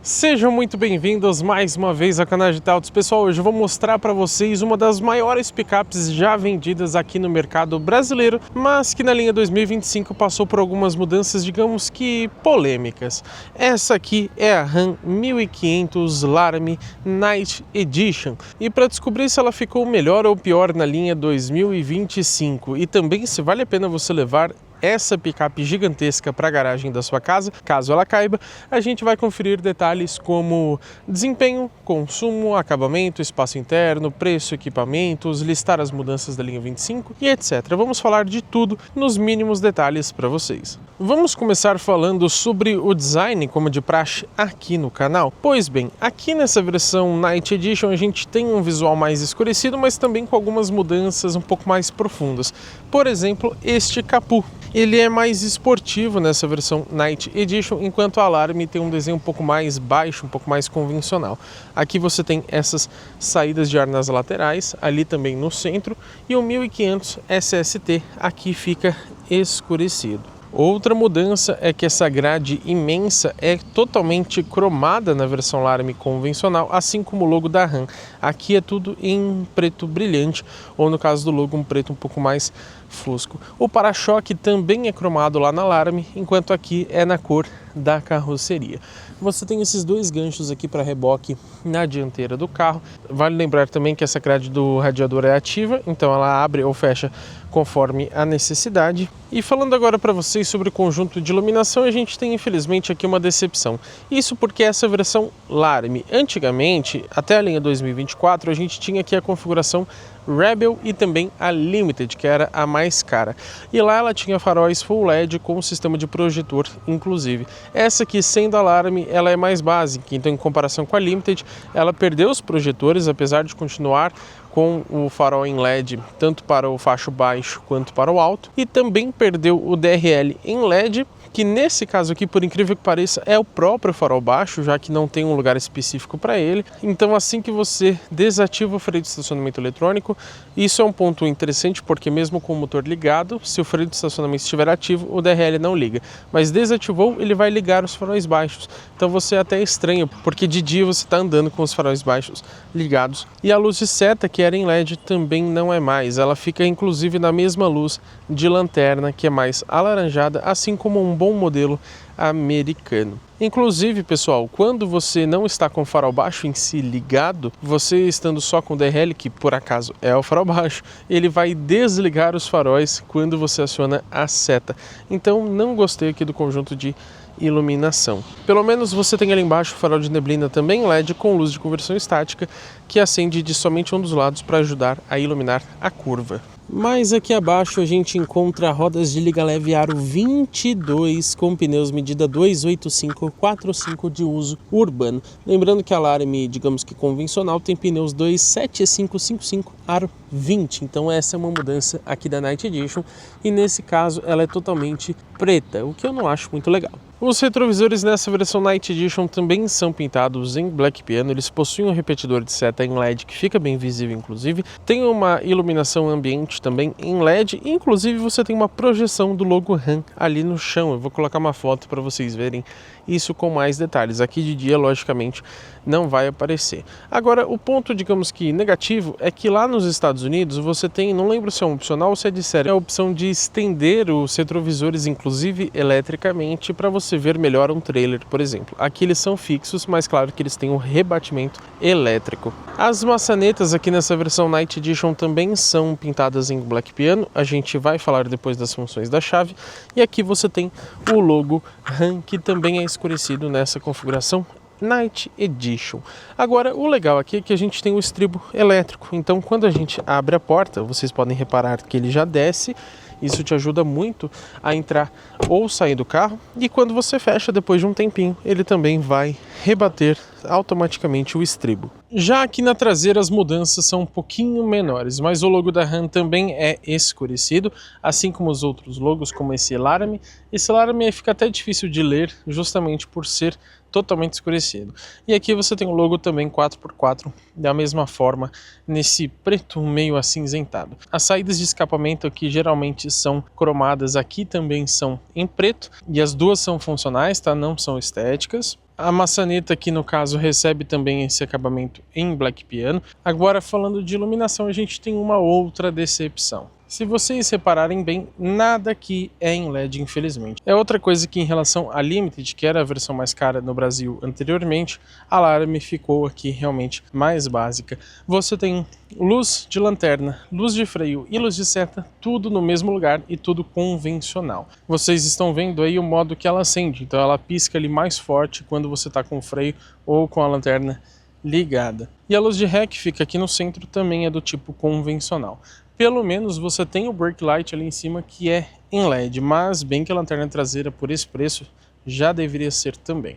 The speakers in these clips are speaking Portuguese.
Sejam muito bem-vindos mais uma vez ao canal de Autos. Pessoal, hoje eu vou mostrar para vocês uma das maiores picapes já vendidas aqui no mercado brasileiro, mas que na linha 2025 passou por algumas mudanças, digamos que polêmicas. Essa aqui é a Ram 1500 Laramie Night Edition, e para descobrir se ela ficou melhor ou pior na linha 2025 e também se vale a pena você levar essa picape gigantesca para a garagem da sua casa, caso ela caiba, a gente vai conferir detalhes como desempenho, consumo, acabamento, espaço interno, preço, equipamentos, listar as mudanças da linha 25 e etc. Vamos falar de tudo nos mínimos detalhes para vocês. Vamos começar falando sobre o design, como de praxe, aqui no canal. Pois bem, aqui nessa versão Night Edition a gente tem um visual mais escurecido, mas também com algumas mudanças um pouco mais profundas. Por exemplo, este capô. Ele é mais esportivo nessa versão Night Edition, enquanto a Laramie tem um desenho um pouco mais baixo, um pouco mais convencional. Aqui você tem essas saídas de ar nas laterais, ali também no centro, e o 1500 SST aqui fica escurecido. Outra mudança é que essa grade imensa é totalmente cromada na versão Laramie convencional, assim como o logo da Ram. Aqui é tudo em preto brilhante, ou no caso do logo, um preto um pouco mais fosco. O para-choque também é cromado lá na Laramie, enquanto aqui é na cor da carroceria. Você tem esses dois ganchos aqui para reboque na dianteira do carro. Vale lembrar também que essa grade do radiador é ativa, então ela abre ou fecha conforme a necessidade. E falando agora para vocês sobre o conjunto de iluminação, a gente tem infelizmente aqui uma decepção. Isso porque essa versão Laramie, antigamente, até a linha 2024, a gente tinha aqui a configuração Rebel e também a Limited, que era a mais cara. E lá ela tinha faróis Full LED com sistema de projetor, inclusive. Essa aqui, sendo a Laramie, ela é mais básica, então em comparação com a Limited, ela perdeu os projetores, apesar de continuar com o farol em LED, tanto para o facho baixo quanto para o alto, e também perdeu o DRL em LED, que nesse caso aqui, por incrível que pareça, é o próprio farol baixo, já que não tem um lugar específico para ele. Então assim que você desativa o freio de estacionamento eletrônico, isso é um ponto interessante, porque mesmo com o motor ligado, se o freio de estacionamento estiver ativo, o DRL não liga, mas desativou, ele vai ligar os faróis baixos. Então você até estranha, porque de dia você está andando com os faróis baixos ligados. E a luz de seta, que era em LED, também não é mais, ela fica inclusive na mesma luz de lanterna, que é mais alaranjada, assim como um bom modelo americano. Inclusive, pessoal, quando você não está com o farol baixo em si ligado, você estando só com o DRL, que por acaso é o farol baixo, ele vai desligar os faróis quando você aciona a seta. Então não gostei aqui do conjunto de iluminação. Pelo menos você tem ali embaixo o farol de neblina também LED com luz de conversão estática, que acende de somente um dos lados para ajudar a iluminar a curva. Mas aqui abaixo a gente encontra rodas de liga leve aro 22 com pneus medida 285/45 de uso urbano. Lembrando que a Laramie, digamos que convencional, tem pneus 275/55 aro 20. Então essa é uma mudança aqui da Night Edition, e nesse caso ela é totalmente preta, o que eu não acho muito legal. Os retrovisores nessa versão Night Edition também são pintados em Black Piano, eles possuem um repetidor de seta em LED que fica bem visível, inclusive. Tem uma iluminação ambiente também em LED, e inclusive você tem uma projeção do logo Ram ali no chão. Eu vou colocar uma foto para vocês verem isso com mais detalhes. Aqui de dia, logicamente, não vai aparecer. Agora, o ponto, digamos que negativo, é que lá nos Estados Unidos você tem, não lembro se é um opcional ou se é de série, é a opção de estender os retrovisores, inclusive eletricamente, para você ver melhor um trailer, por exemplo. Aqui eles são fixos, mas claro que eles têm um rebatimento elétrico. As maçanetas aqui nessa versão Night Edition também são pintadas em Black Piano, a gente vai falar depois das funções da chave, e aqui você tem o logo Ram, que também é escurecido nessa configuração Night Edition. Agora, o legal aqui é que a gente tem o estribo elétrico, então quando a gente abre a porta, vocês podem reparar que ele já desce. Isso te ajuda muito a entrar ou sair do carro, e quando você fecha depois de um tempinho, ele também vai rebater automaticamente o estribo. Já aqui na traseira as mudanças são um pouquinho menores, mas o logo da Ram também é escurecido, assim como os outros logos, como esse Laramie. Esse Laramie fica até difícil de ler, justamente por ser totalmente escurecido. E aqui você tem o logo também 4x4, da mesma forma, nesse preto meio acinzentado. As saídas de escapamento aqui geralmente são cromadas, aqui também são em preto, e as duas são funcionais, tá? Não são estéticas. A maçaneta aqui no caso recebe também esse acabamento em black piano. Agora falando de iluminação, a gente tem uma outra decepção. Se vocês repararem bem, nada aqui é em LED, infelizmente. É outra coisa que em relação à Limited, que era a versão mais cara no Brasil anteriormente, a Laramie ficou aqui realmente mais básica. Você tem luz de lanterna, luz de freio e luz de seta, tudo no mesmo lugar e tudo convencional. Vocês estão vendo aí o modo que ela acende, então ela pisca ali mais forte quando você está com o freio ou com a lanterna ligada. E a luz de ré que fica aqui no centro também é do tipo convencional. Pelo menos você tem o brake light ali em cima que é em LED, mas bem que a lanterna traseira por esse preço já deveria ser também.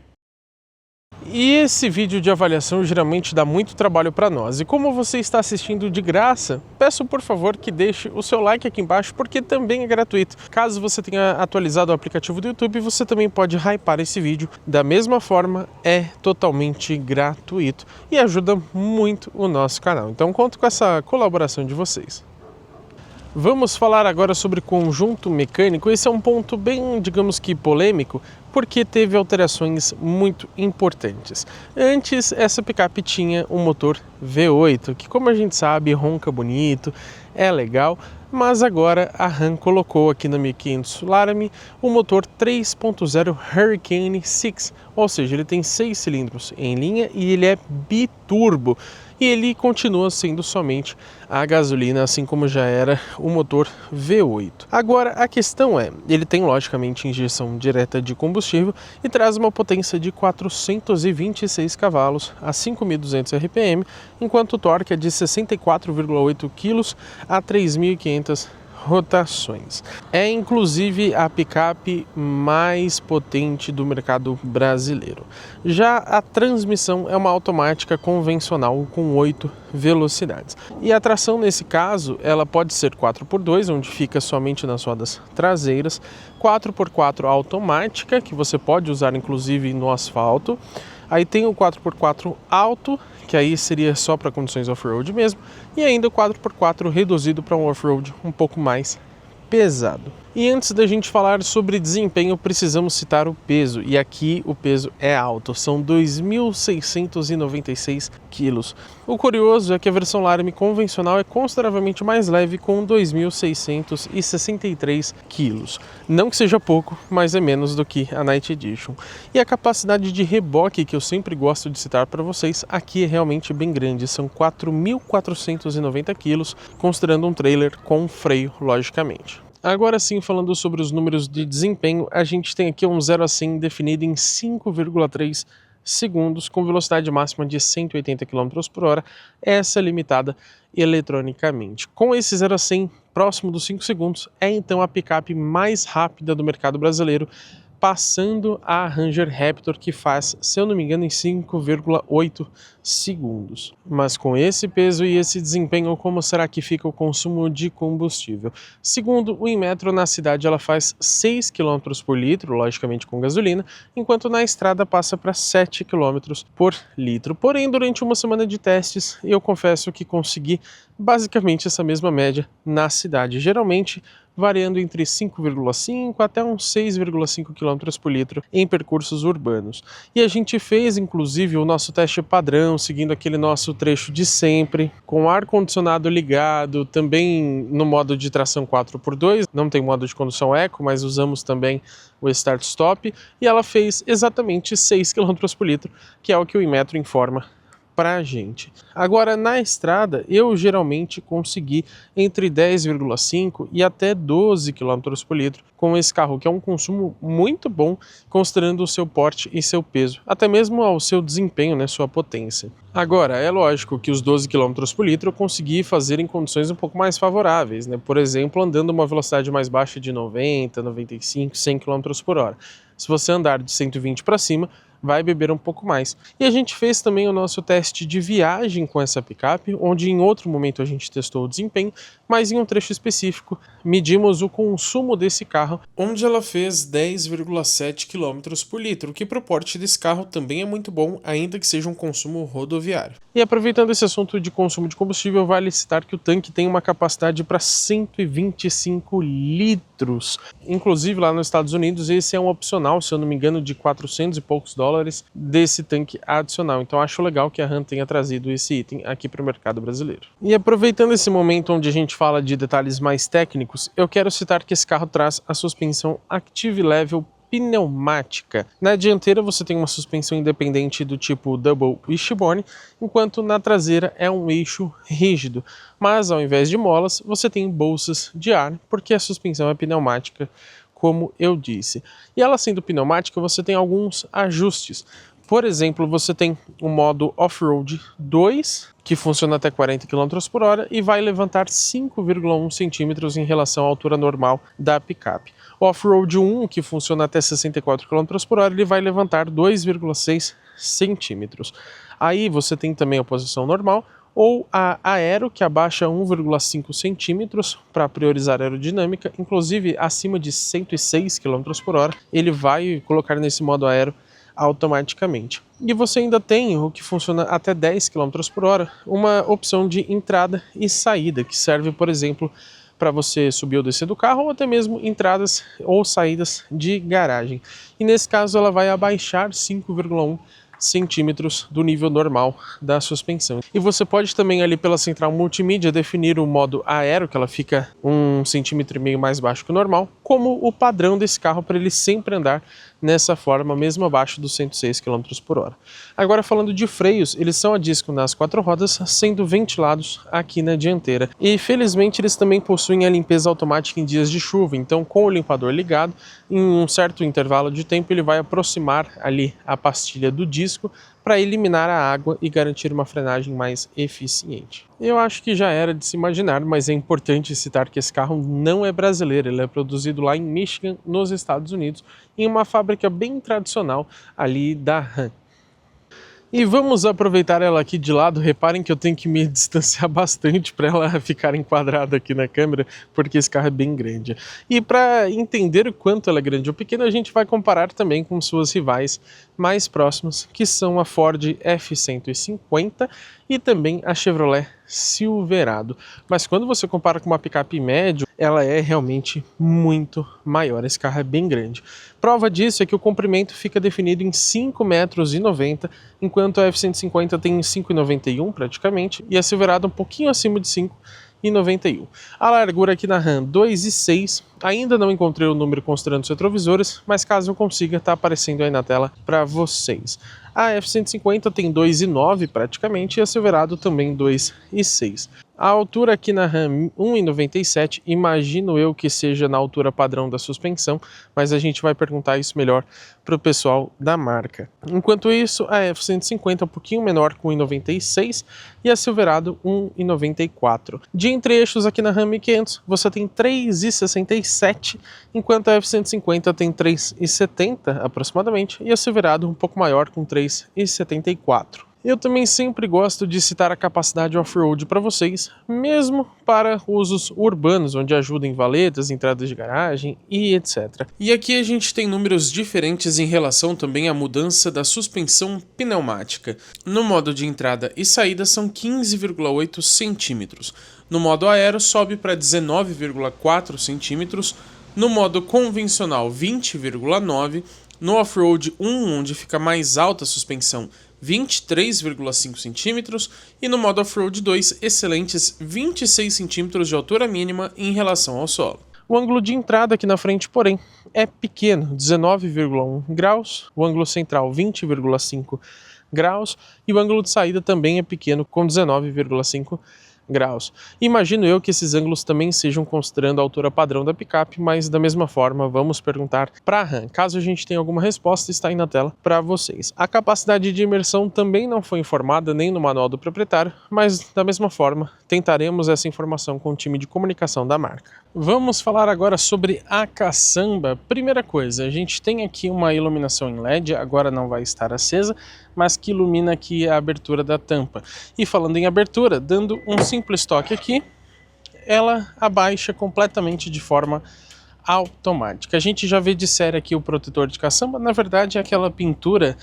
E esse vídeo de avaliação geralmente dá muito trabalho para nós, e como você está assistindo de graça, peço por favor que deixe o seu like aqui embaixo, porque também é gratuito. Caso você tenha atualizado o aplicativo do YouTube, você também pode hypar esse vídeo. Da mesma forma, é totalmente gratuito e ajuda muito o nosso canal. Então conto com essa colaboração de vocês. Vamos falar agora sobre conjunto mecânico. Esse é um ponto bem, digamos que polêmico, porque teve alterações muito importantes. Antes, essa picape tinha um motor V8, que como a gente sabe, ronca bonito, é legal, mas agora a Ram colocou aqui na 1500 Laramie o motor 3.0 Hurricane 6, ou seja, ele tem 6 cilindros em linha e ele é biturbo. E ele continua sendo somente a gasolina, assim como já era o motor V8. Agora, a questão é, ele tem logicamente injeção direta de combustível e traz uma potência de 426 cavalos a 5.200 RPM, enquanto o torque é de 64,8 kg a 3.500 rotações. É inclusive a picape mais potente do mercado brasileiro. Já a transmissão é uma automática convencional com 8 velocidades. E a tração nesse caso, ela pode ser 4x2, onde fica somente nas rodas traseiras, 4x4 automática, que você pode usar inclusive no asfalto. Aí tem o 4x4 alto, que aí seria só para condições off-road mesmo, e ainda o 4x4 reduzido para um off-road um pouco mais pesado. E antes da gente falar sobre desempenho, precisamos citar o peso, e aqui o peso é alto, são 2.696 quilos. O curioso é que a versão Laramie convencional é consideravelmente mais leve, com 2.663 quilos. Não que seja pouco, mas é menos do que a Night Edition. E a capacidade de reboque, que eu sempre gosto de citar para vocês, aqui é realmente bem grande, são 4.490 quilos, considerando um trailer com freio, logicamente. Agora sim, falando sobre os números de desempenho, a gente tem aqui um 0 a 100 definido em 5,3 segundos, com velocidade máxima de 180 km por hora, essa é limitada eletronicamente. Com esse 0 a 100 próximo dos 5 segundos, é então a picape mais rápida do mercado brasileiro, passando a Ranger Raptor, que faz, se eu não me engano, em 5,8 segundos. Mas com esse peso e esse desempenho, como será que fica o consumo de combustível? Segundo o Inmetro, na cidade ela faz 6 km por litro, logicamente com gasolina, enquanto na estrada passa para 7 km por litro. Porém, durante uma semana de testes, eu confesso que consegui basicamente essa mesma média na cidade, geralmente variando entre 5,5 até uns 6,5 km por litro em percursos urbanos. E a gente fez inclusive o nosso teste padrão, seguindo aquele nosso trecho de sempre, com ar-condicionado ligado, também no modo de tração 4x2, não tem modo de condução eco, mas usamos também o start-stop, e ela fez exatamente 6 km por litro, que é o que o Inmetro informa pra gente. Agora, na estrada, eu geralmente consegui entre 10,5 e até 12 km por litro com esse carro, que é um consumo muito bom, considerando o seu porte e seu peso, até mesmo ao seu desempenho, né, sua potência. Agora, é lógico que os 12 km por litro eu consegui fazer em condições um pouco mais favoráveis, né? Por exemplo, andando uma velocidade mais baixa de 90, 95, 100 km por hora. Se você andar de 120 para cima, vai beber um pouco mais. E a gente fez também o nosso teste de viagem com essa picape, onde em outro momento a gente testou o desempenho, mas em um trecho específico medimos o consumo desse carro, onde ela fez 10,7 km por litro, que para o porte desse carro também é muito bom, ainda que seja um consumo rodoviário. E aproveitando esse assunto de consumo de combustível, vale citar que o tanque tem uma capacidade para 125 litros. Inclusive lá nos Estados Unidos esse é um opcional, se eu não me engano, de 400 e poucos dólares, dólares desse tanque adicional. Então acho legal que a Ram tenha trazido esse item aqui para o mercado brasileiro. E aproveitando esse momento onde a gente fala de detalhes mais técnicos, eu quero citar que esse carro traz a suspensão Active Level pneumática. Na dianteira você tem uma suspensão independente do tipo Double Wishbone, enquanto na traseira é um eixo rígido, mas ao invés de molas você tem bolsas de ar, porque a suspensão é pneumática, como eu disse. E ela sendo pneumática, você tem alguns ajustes. Por exemplo, você tem o modo Off-Road 2, que funciona até 40 km por hora e vai levantar 5,1 centímetros em relação à altura normal da picape. O Off-Road 1, que funciona até 64 km por hora, ele vai levantar 2,6 centímetros. Aí você tem também a posição normal, ou a Aero, que abaixa 1,5 centímetros para priorizar a aerodinâmica, inclusive acima de 106 km por hora, ele vai colocar nesse modo Aero automaticamente. E você ainda tem o que funciona até 10 km por hora, uma opção de entrada e saída, que serve, por exemplo, para você subir ou descer do carro, ou até mesmo entradas ou saídas de garagem. E nesse caso ela vai abaixar 5,1 centímetros do nível normal da suspensão. E você pode também ali pela central multimídia definir o modo aero, que ela fica 1,5 centímetro mais baixo que o normal, como o padrão desse carro para ele sempre andar nessa forma, mesmo abaixo dos 106 km por hora. Agora falando de freios, eles são a disco nas 4 rodas, sendo ventilados aqui na dianteira. E felizmente eles também possuem a limpeza automática em dias de chuva, então com o limpador ligado, em um certo intervalo de tempo ele vai aproximar ali a pastilha do disco para eliminar a água e garantir uma frenagem mais eficiente. Eu acho que já era de se imaginar, mas é importante citar que esse carro não é brasileiro, ele é produzido lá em Michigan, nos Estados Unidos, em uma fábrica bem tradicional ali da Ram. E vamos aproveitar ela aqui de lado. Reparem que eu tenho que me distanciar bastante para ela ficar enquadrada aqui na câmera, porque esse carro é bem grande. E para entender o quanto ela é grande ou pequena, a gente vai comparar também com suas rivais mais próximas, que são a Ford F-150 e também a Chevrolet Silverado. Mas quando você compara com uma picape média, ela é realmente muito maior. Esse carro é bem grande. Prova disso é que o comprimento fica definido em 5,90 metros, enquanto a F-150 tem 5,91 praticamente, e a Silverado um pouquinho acima de 5,91. A largura aqui na Ram 2,6. Ainda não encontrei o número considerando os retrovisores, mas caso eu consiga, está aparecendo aí na tela para vocês. A F-150 tem 2,9 praticamente e a Silverado também 2,6. A altura aqui na Ram 1,97, imagino eu que seja na altura padrão da suspensão, mas a gente vai perguntar isso melhor para o pessoal da marca. Enquanto isso, a F-150 é um pouquinho menor, com 1,96, e a Silverado 1,94. De entre-eixos aqui na Ram 1500, você tem 3,67, enquanto a F-150 tem 3,70 aproximadamente, e a Silverado um pouco maior, com 3,74. Eu também sempre gosto de citar a capacidade off-road para vocês, mesmo para usos urbanos, onde ajuda em valetas, entradas de garagem e etc. E aqui a gente tem números diferentes em relação também à mudança da suspensão pneumática. No modo de entrada e saída são 15,8 centímetros. No modo aero sobe para 19,4 centímetros. No modo convencional 20,9. No off-road 1, onde fica mais alta a suspensão, 23,5 centímetros, e no modo off-road 2, excelentes 26 centímetros de altura mínima em relação ao solo. O ângulo de entrada aqui na frente, porém, é pequeno, 19,1 graus, o ângulo central 20,5 graus e o ângulo de saída também é pequeno, com 19,5 graus. Imagino eu que esses ângulos também sejam considerando a altura padrão da picape, mas da mesma forma vamos perguntar para a Ram. Caso a gente tenha alguma resposta, está aí na tela para vocês. A capacidade de imersão também não foi informada nem no manual do proprietário, mas da mesma forma tentaremos essa informação com o time de comunicação da marca. Vamos falar agora sobre a caçamba. Primeira coisa, a gente tem aqui uma iluminação em LED, agora não vai estar acesa, mas que ilumina aqui a abertura da tampa. E falando em abertura, dando um simples toque aqui, ela abaixa completamente de forma automática. A gente já vê de série aqui o protetor de caçamba, na verdade é aquela pintura,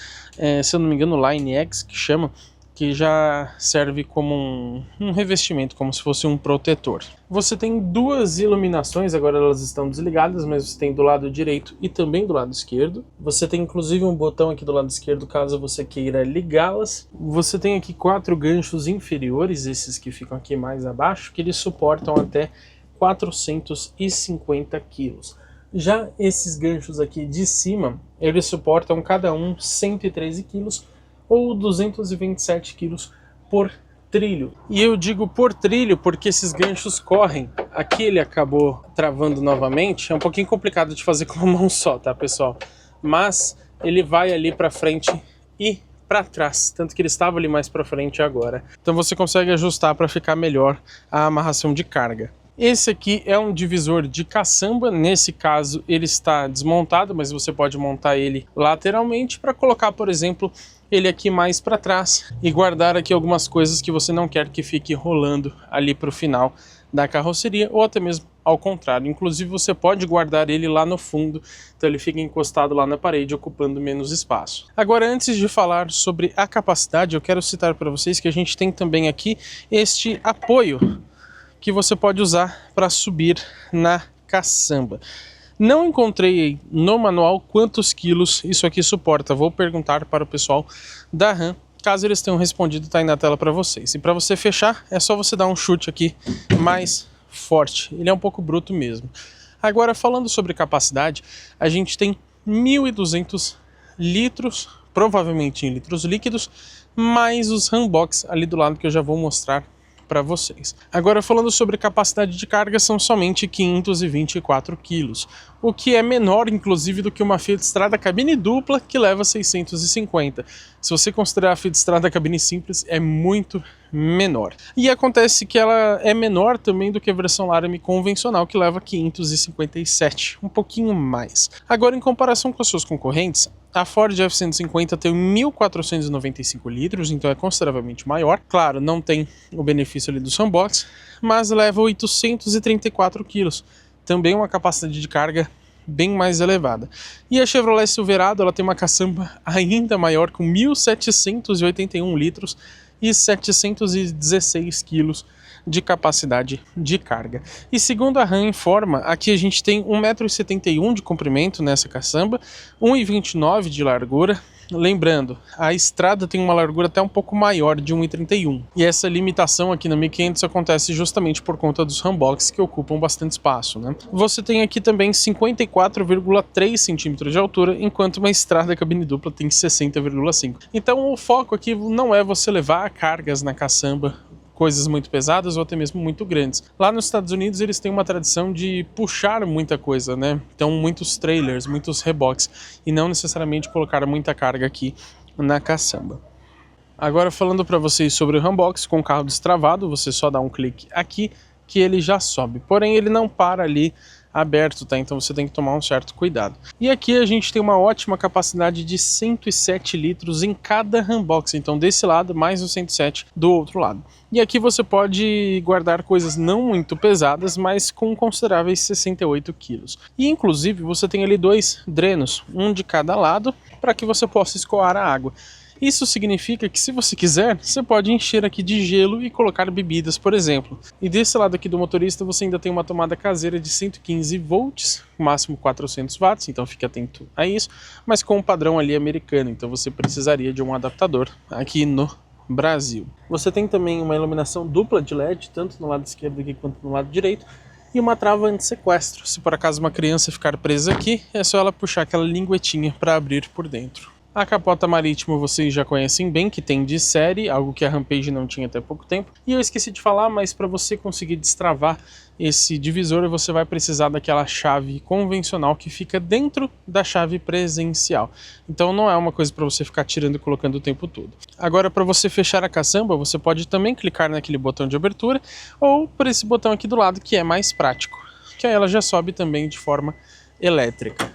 se eu não me engano, Line X que chama, que já serve como um revestimento, como se fosse um protetor. Você tem duas iluminações, agora elas estão desligadas, mas você tem do lado direito e também do lado esquerdo. Você tem inclusive um botão aqui do lado esquerdo caso você queira ligá-las. Você tem aqui 4 ganchos inferiores, esses que ficam aqui mais abaixo, que eles suportam até 450 quilos. Já esses ganchos aqui de cima, eles suportam cada um 113 quilos ou 227 quilos por trilho. E eu digo por trilho porque esses ganchos correm. Aqui ele acabou travando novamente, é um pouquinho complicado de fazer com uma mão só, tá, pessoal? Mas ele vai ali para frente e para trás, tanto que ele estava ali mais para frente agora. Então você consegue ajustar para ficar melhor a amarração de carga. Esse aqui é um divisor de caçamba, nesse caso ele está desmontado, mas você pode montar ele lateralmente para colocar, por exemplo, ele aqui mais para trás e guardar aqui algumas coisas que você não quer que fique rolando ali para o final da carroceria, ou até mesmo ao contrário. Inclusive você pode guardar ele lá no fundo, então ele fica encostado lá na parede, ocupando menos espaço. Agora, antes de falar sobre a capacidade, eu quero citar para vocês que a gente tem também aqui este apoio que você pode usar para subir na caçamba. Não encontrei no manual quantos quilos isso aqui suporta. Vou perguntar para o pessoal da RAM. Caso eles tenham respondido, está aí na tela para vocês. E para você fechar, é só você dar um chute aqui mais forte. Ele é um pouco bruto mesmo. Agora, falando sobre capacidade, a gente tem 1.200 litros, provavelmente em litros líquidos, mais os RAM box ali do lado que eu já vou mostrar para vocês. Agora, falando sobre capacidade de carga, são somente 524 quilos, o que é menor inclusive do que uma Fiat Strada cabine dupla que leva 650. Se você considerar a Fiat Strada cabine simples, é muito menor. E acontece que ela é menor também do que a versão Laramie convencional, que leva 557, um pouquinho mais. Agora, em comparação com as suas concorrentes, a Ford F-150 tem 1.495 litros, então é consideravelmente maior. Claro, não tem o benefício ali do sunbox, mas leva 834 quilos. Também uma capacidade de carga bem mais elevada. E a Chevrolet Silverado, ela tem uma caçamba ainda maior, com 1.781 litros e 716 quilos de capacidade de carga. E segundo a RAM informa, aqui a gente tem 1,71 m de comprimento nessa caçamba, 1,29 m de largura. Lembrando, a estrada tem uma largura até um pouco maior, de 1,31 m. E essa limitação aqui na 1500 acontece justamente por conta dos RAM box, que ocupam bastante espaço, né? Você tem aqui também 54,3 centímetros de altura, enquanto uma estrada cabine dupla tem 60,5. Então o foco aqui não é você levar cargas na caçamba, coisas muito pesadas ou até mesmo muito grandes. Lá nos Estados Unidos eles têm uma tradição de puxar muita coisa, né? Então muitos trailers, muitos reboques, e não necessariamente colocar muita carga aqui na caçamba. Agora, falando para vocês sobre o RAM box com o carro destravado, você só dá um clique aqui que ele já sobe. Porém, ele não para ali aberto, tá? Então você tem que tomar um certo cuidado. E aqui a gente tem uma ótima capacidade de 107 litros em cada RAM box. Então desse lado, mais os 107 do outro lado. E aqui você pode guardar coisas não muito pesadas, mas com consideráveis 68 quilos. E inclusive você tem ali 2 drenos, um de cada lado, para que você possa escoar a água. Isso significa que, se você quiser, você pode encher aqui de gelo e colocar bebidas, por exemplo. E desse lado aqui do motorista você ainda tem uma tomada caseira de 115 volts, máximo 400 watts, então fique atento a isso, mas com um padrão ali americano, então você precisaria de um adaptador aqui no Brasil. Você tem também uma iluminação dupla de LED, tanto no lado esquerdo aqui quanto no lado direito, e uma trava anti-sequestro. Se por acaso uma criança ficar presa aqui, é só ela puxar aquela linguetinha para abrir por dentro. A capota marítima vocês já conhecem bem, que tem de série, algo que a Rampage não tinha até pouco tempo. E eu esqueci de falar, mas para você conseguir destravar esse divisor, você vai precisar daquela chave convencional que fica dentro da chave presencial. Então não é uma coisa para você ficar tirando e colocando o tempo todo. Agora, para você fechar a caçamba, você pode também clicar naquele botão de abertura, ou por esse botão aqui do lado, que é mais prático, que aí ela já sobe também de forma elétrica.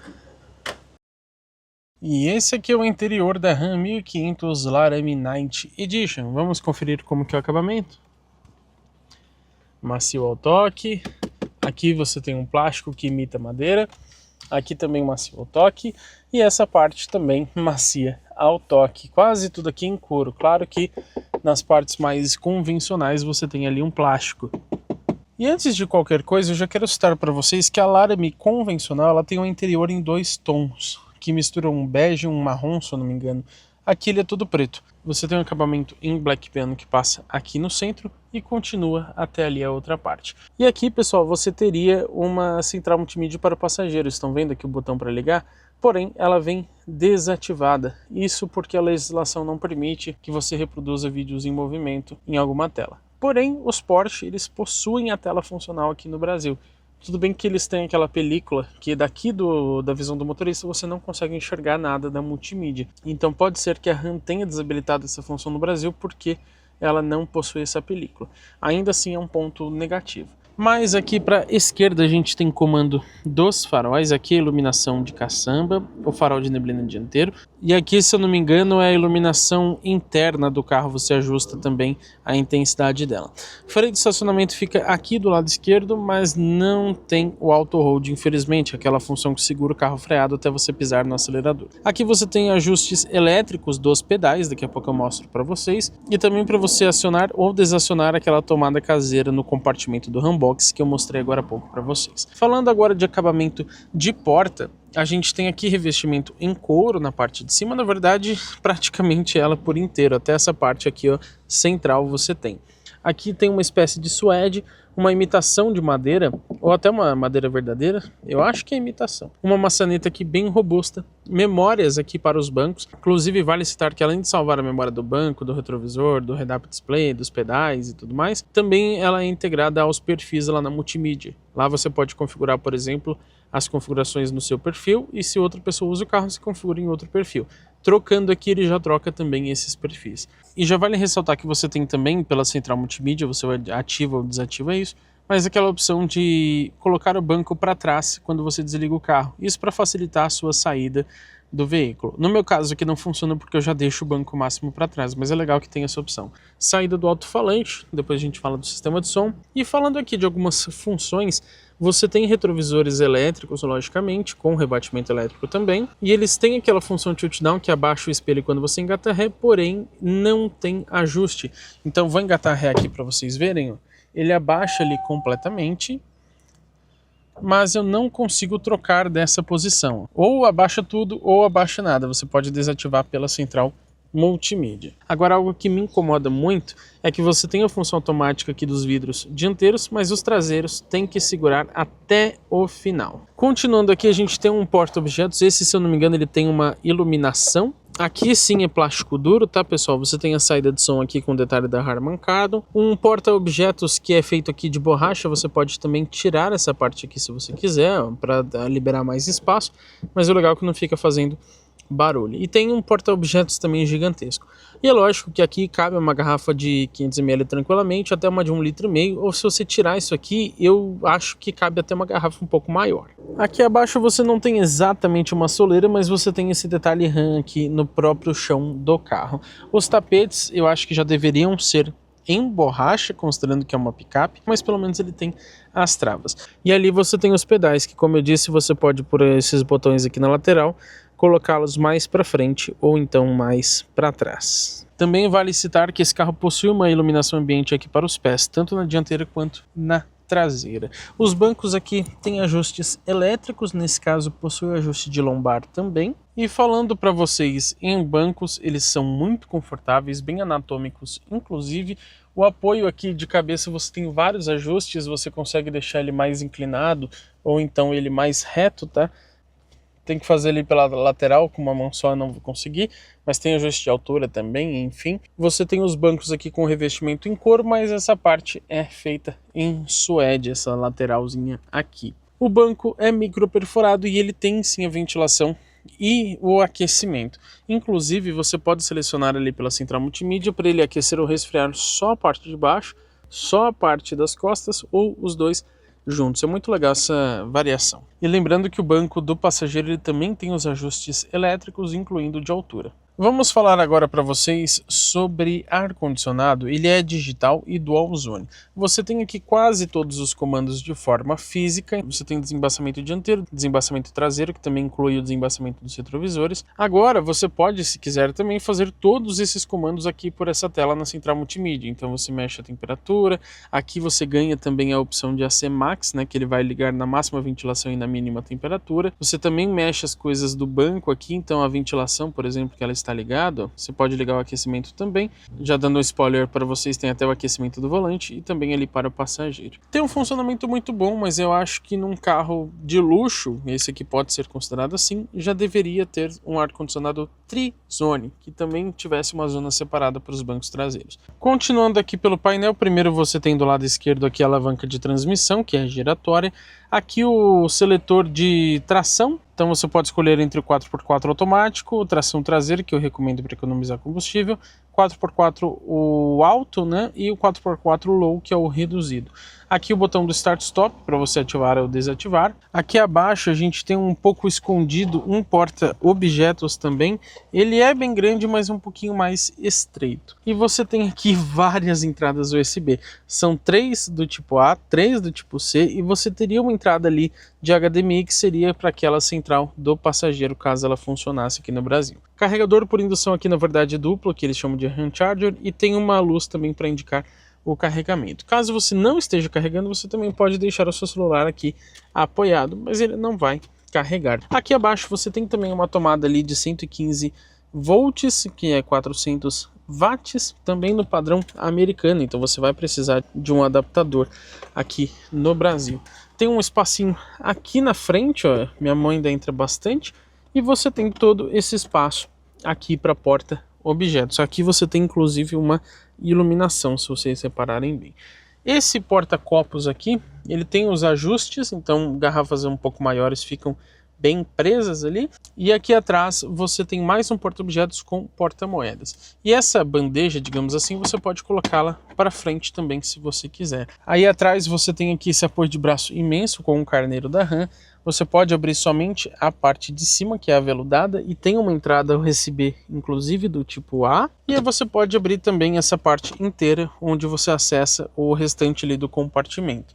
E esse aqui é o interior da RAM 1500 Laramie Night Edition. Vamos conferir como que é o acabamento. Macio ao toque. Aqui você tem um plástico que imita madeira. Aqui também macio ao toque. E essa parte também macia ao toque. Quase tudo aqui em couro. Claro que nas partes mais convencionais você tem ali um plástico. E antes de qualquer coisa, eu já quero citar para vocês que a Laramie convencional ela tem um interior em 2 tons, que mistura um bege e um marrom, se eu não me engano. Aqui ele é todo preto. Você tem um acabamento em black piano que passa aqui no centro e continua até ali a outra parte. E aqui, pessoal, você teria uma central multimídia para passageiros. Estão vendo aqui o botão para ligar? Porém, ela vem desativada. Isso porque a legislação não permite que você reproduza vídeos em movimento em alguma tela. Porém, os Porsche, eles possuem a tela funcional aqui no Brasil. Tudo bem que eles têm aquela película que daqui da visão do motorista você não consegue enxergar nada da multimídia. Então pode ser que a RAM tenha desabilitado essa função no Brasil porque ela não possui essa película. Ainda assim é um ponto negativo. Mas aqui para a esquerda a gente tem comando dos faróis, aqui a iluminação de caçamba, o farol de neblina dianteiro. E aqui, se eu não me engano, é a iluminação interna do carro, você ajusta também a intensidade dela. O freio de estacionamento fica aqui do lado esquerdo, mas não tem o auto hold, infelizmente, aquela função que segura o carro freado até você pisar no acelerador. Aqui você tem ajustes elétricos dos pedais, daqui a pouco eu mostro para vocês, e também para você acionar ou desacionar aquela tomada caseira no compartimento do handbox que eu mostrei agora há pouco para vocês. Falando agora de acabamento de porta, a gente tem aqui revestimento em couro na parte de cima, na verdade praticamente ela por inteiro, até essa parte aqui ó, central você tem. Aqui tem uma espécie de suede, uma imitação de madeira, ou até uma madeira verdadeira, eu acho que é imitação. Uma maçaneta aqui bem robusta, memórias aqui para os bancos, inclusive vale citar que além de salvar a memória do banco, do retrovisor, do head-up display, dos pedais e tudo mais, também ela é integrada aos perfis lá na multimídia. Lá você pode configurar, por exemplo, as configurações no seu perfil e se outra pessoa usa o carro, se configura em outro perfil. Trocando aqui, ele já troca também esses perfis. E já vale ressaltar que você tem também, pela central multimídia, você ativa ou desativa isso, mas aquela opção de colocar o banco para trás quando você desliga o carro. Isso para facilitar a sua saída do veículo. No meu caso aqui não funciona porque eu já deixo o banco máximo para trás, mas é legal que tem essa opção. Saída do alto-falante, depois a gente fala do sistema de som. E falando aqui de algumas funções, você tem retrovisores elétricos, logicamente, com rebatimento elétrico também. E eles têm aquela função tilt-down que abaixa o espelho quando você engata ré, porém não tem ajuste. Então vou engatar ré aqui para vocês verem. Ó. Ele abaixa ali completamente, mas eu não consigo trocar dessa posição. Ou abaixa tudo ou abaixa nada. Você pode desativar pela central multimídia. Agora, algo que me incomoda muito é que você tem a função automática aqui dos vidros dianteiros, mas os traseiros tem que segurar até o final. Continuando aqui, a gente tem um porta-objetos. Esse, se eu não me engano, ele tem uma iluminação. Aqui sim é plástico duro, tá pessoal? Você tem a saída de som aqui com detalhe da Harman Kardon. Um porta-objetos que é feito aqui de borracha, você pode também tirar essa parte aqui se você quiser, para liberar mais espaço. Mas o legal é que não fica fazendo barulho. E tem um porta-objetos também gigantesco. E é lógico que aqui cabe uma garrafa de 500 ml tranquilamente, até uma de 1,5 litro, ou se você tirar isso aqui, eu acho que cabe até uma garrafa um pouco maior. Aqui abaixo você não tem exatamente uma soleira, mas você tem esse detalhe RAM aqui no próprio chão do carro. Os tapetes eu acho que já deveriam ser em borracha, considerando que é uma picape, mas pelo menos ele tem as travas. E ali você tem os pedais, que como eu disse, você pode por esses botões aqui na lateral, colocá-los mais para frente ou então mais para trás. Também vale citar que esse carro possui uma iluminação ambiente aqui para os pés, tanto na dianteira quanto na traseira. Os bancos aqui têm ajustes elétricos, nesse caso possui ajuste de lombar também. E falando para vocês em bancos, eles são muito confortáveis, bem anatômicos, inclusive o apoio aqui de cabeça você tem vários ajustes, você consegue deixar ele mais inclinado ou então ele mais reto, tá? Tem que fazer ali pela lateral, com uma mão só eu não vou conseguir, mas tem ajuste de altura também, enfim. Você tem os bancos aqui com revestimento em couro, mas essa parte é feita em suede, essa lateralzinha aqui. O banco é micro perforado e ele tem sim a ventilação e o aquecimento. Inclusive você pode selecionar ali pela central multimídia para ele aquecer ou resfriar só a parte de baixo, só a parte das costas ou os dois juntos. É muito legal essa variação. E lembrando que o banco do passageiro ele também tem os ajustes elétricos, incluindo de altura. Vamos falar agora para vocês sobre ar-condicionado. Ele é digital e dual zone. Você tem aqui quase todos os comandos de forma física. Você tem desembaçamento dianteiro, desembaçamento traseiro, que também inclui o desembaçamento dos retrovisores. Agora você pode, se quiser, também fazer todos esses comandos aqui por essa tela na central multimídia. Então você mexe a temperatura. Aqui você ganha também a opção de AC Max, né, que ele vai ligar na máxima ventilação e na mínima temperatura. Você também mexe as coisas do banco aqui, então a ventilação, por exemplo, que ela está ligado, você pode ligar o aquecimento também. Já dando um spoiler para vocês, tem até o aquecimento do volante e também ali para o passageiro. Tem um funcionamento muito bom, mas eu acho que num carro de luxo, esse aqui pode ser considerado assim, já deveria ter um ar-condicionado tri-zone, que também tivesse uma zona separada para os bancos traseiros. Continuando aqui pelo painel, primeiro você tem do lado esquerdo aqui a alavanca de transmissão, que é giratória. Aqui o seletor de tração, então você pode escolher entre o 4x4 automático, tração traseira, que eu recomendo para economizar combustível, 4x4 o alto, né, e o 4x4 low, que é o reduzido. Aqui o botão do Start Stop, para você ativar ou desativar. Aqui abaixo a gente tem um pouco escondido um porta-objetos também. Ele é bem grande, mas um pouquinho mais estreito. E você tem aqui várias entradas USB. São 3 do tipo A, 3 do tipo C, e você teria uma entrada ali de HDMI que seria para aquela central do passageiro, caso ela funcionasse aqui no Brasil. Carregador por indução aqui na verdade é duplo, que eles chamam de hand charger, e tem uma luz também para indicar o carregamento. Caso você não esteja carregando, você também pode deixar o seu celular aqui apoiado, mas ele não vai carregar. Aqui abaixo você tem também uma tomada ali de 115 volts, que é 400 watts, também no padrão americano, então você vai precisar de um adaptador aqui no Brasil. Tem um espacinho aqui na frente, ó, minha mão ainda entra bastante, e você tem todo esse espaço aqui para porta objetos. Aqui você tem inclusive uma iluminação, se vocês repararem bem. Esse porta-copos aqui, ele tem os ajustes, então garrafas um pouco maiores ficam bem presas ali. E aqui atrás você tem mais um porta-objetos com porta-moedas. E essa bandeja, digamos assim, você pode colocá-la para frente também, se você quiser. Aí atrás você tem aqui esse apoio de braço imenso com um carneiro da RAM. Você pode abrir somente a parte de cima, que é aveludada, e tem uma entrada USB, inclusive do tipo A. E aí você pode abrir também essa parte inteira, onde você acessa o restante ali do compartimento.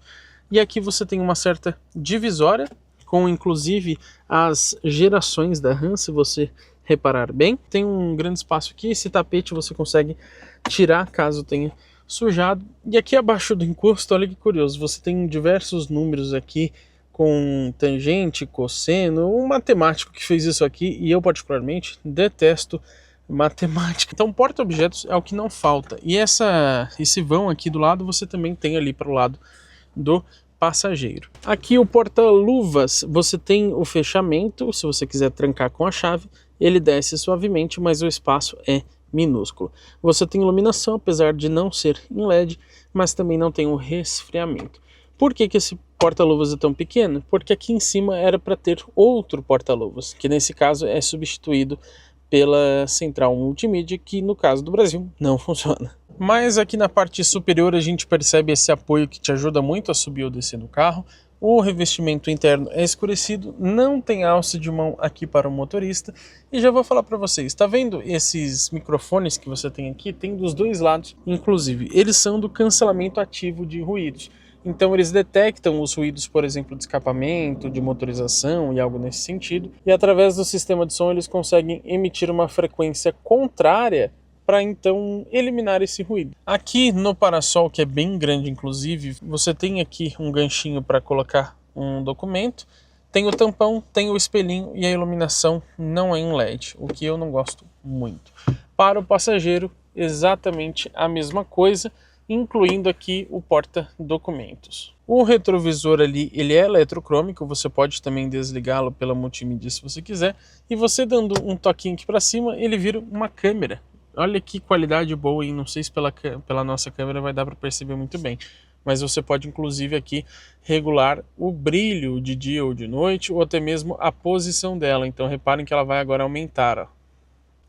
E aqui você tem uma certa divisória, com inclusive as gerações da RAM, se você reparar bem. Tem um grande espaço aqui, esse tapete você consegue tirar caso tenha sujado. E aqui abaixo do encosto, olha que curioso, você tem diversos números aqui, com tangente, cosseno, um matemático que fez isso aqui, e eu particularmente detesto matemática. Então porta-objetos é o que não falta. E esse vão aqui do lado você também tem ali para o lado do passageiro. Aqui o porta-luvas, você tem o fechamento, se você quiser trancar com a chave, ele desce suavemente, mas o espaço é minúsculo. Você tem iluminação, apesar de não ser em LED, mas também não tem o resfriamento. Por que esse porta-luvas é tão pequeno? Porque aqui em cima era para ter outro porta-luvas, que nesse caso é substituído pela central multimídia, que no caso do Brasil não funciona. Mas aqui na parte superior a gente percebe esse apoio que te ajuda muito a subir ou descer do carro. O revestimento interno é escurecido, não tem alça de mão aqui para o motorista. E já vou falar para vocês, tá vendo esses microfones que você tem aqui? Tem dos dois lados, inclusive. Eles são do cancelamento ativo de ruídos. Então eles detectam os ruídos, por exemplo, de escapamento, de motorização e algo nesse sentido. E através do sistema de som eles conseguem emitir uma frequência contrária para então eliminar esse ruído. Aqui no parasol, que é bem grande inclusive, você tem aqui um ganchinho para colocar um documento. Tem o tampão, tem o espelhinho e a iluminação não é em LED, o que eu não gosto muito. Para o passageiro, exatamente a mesma coisa, incluindo aqui o porta-documentos. O retrovisor ali, ele é eletrocrômico, você pode também desligá-lo pela multimídia se você quiser, e você dando um toquinho aqui para cima, ele vira uma câmera. Olha que qualidade boa, e não sei se pela nossa câmera vai dar para perceber muito bem, mas você pode inclusive aqui regular o brilho de dia ou de noite, ou até mesmo a posição dela. Então reparem que ela vai agora aumentar, ó.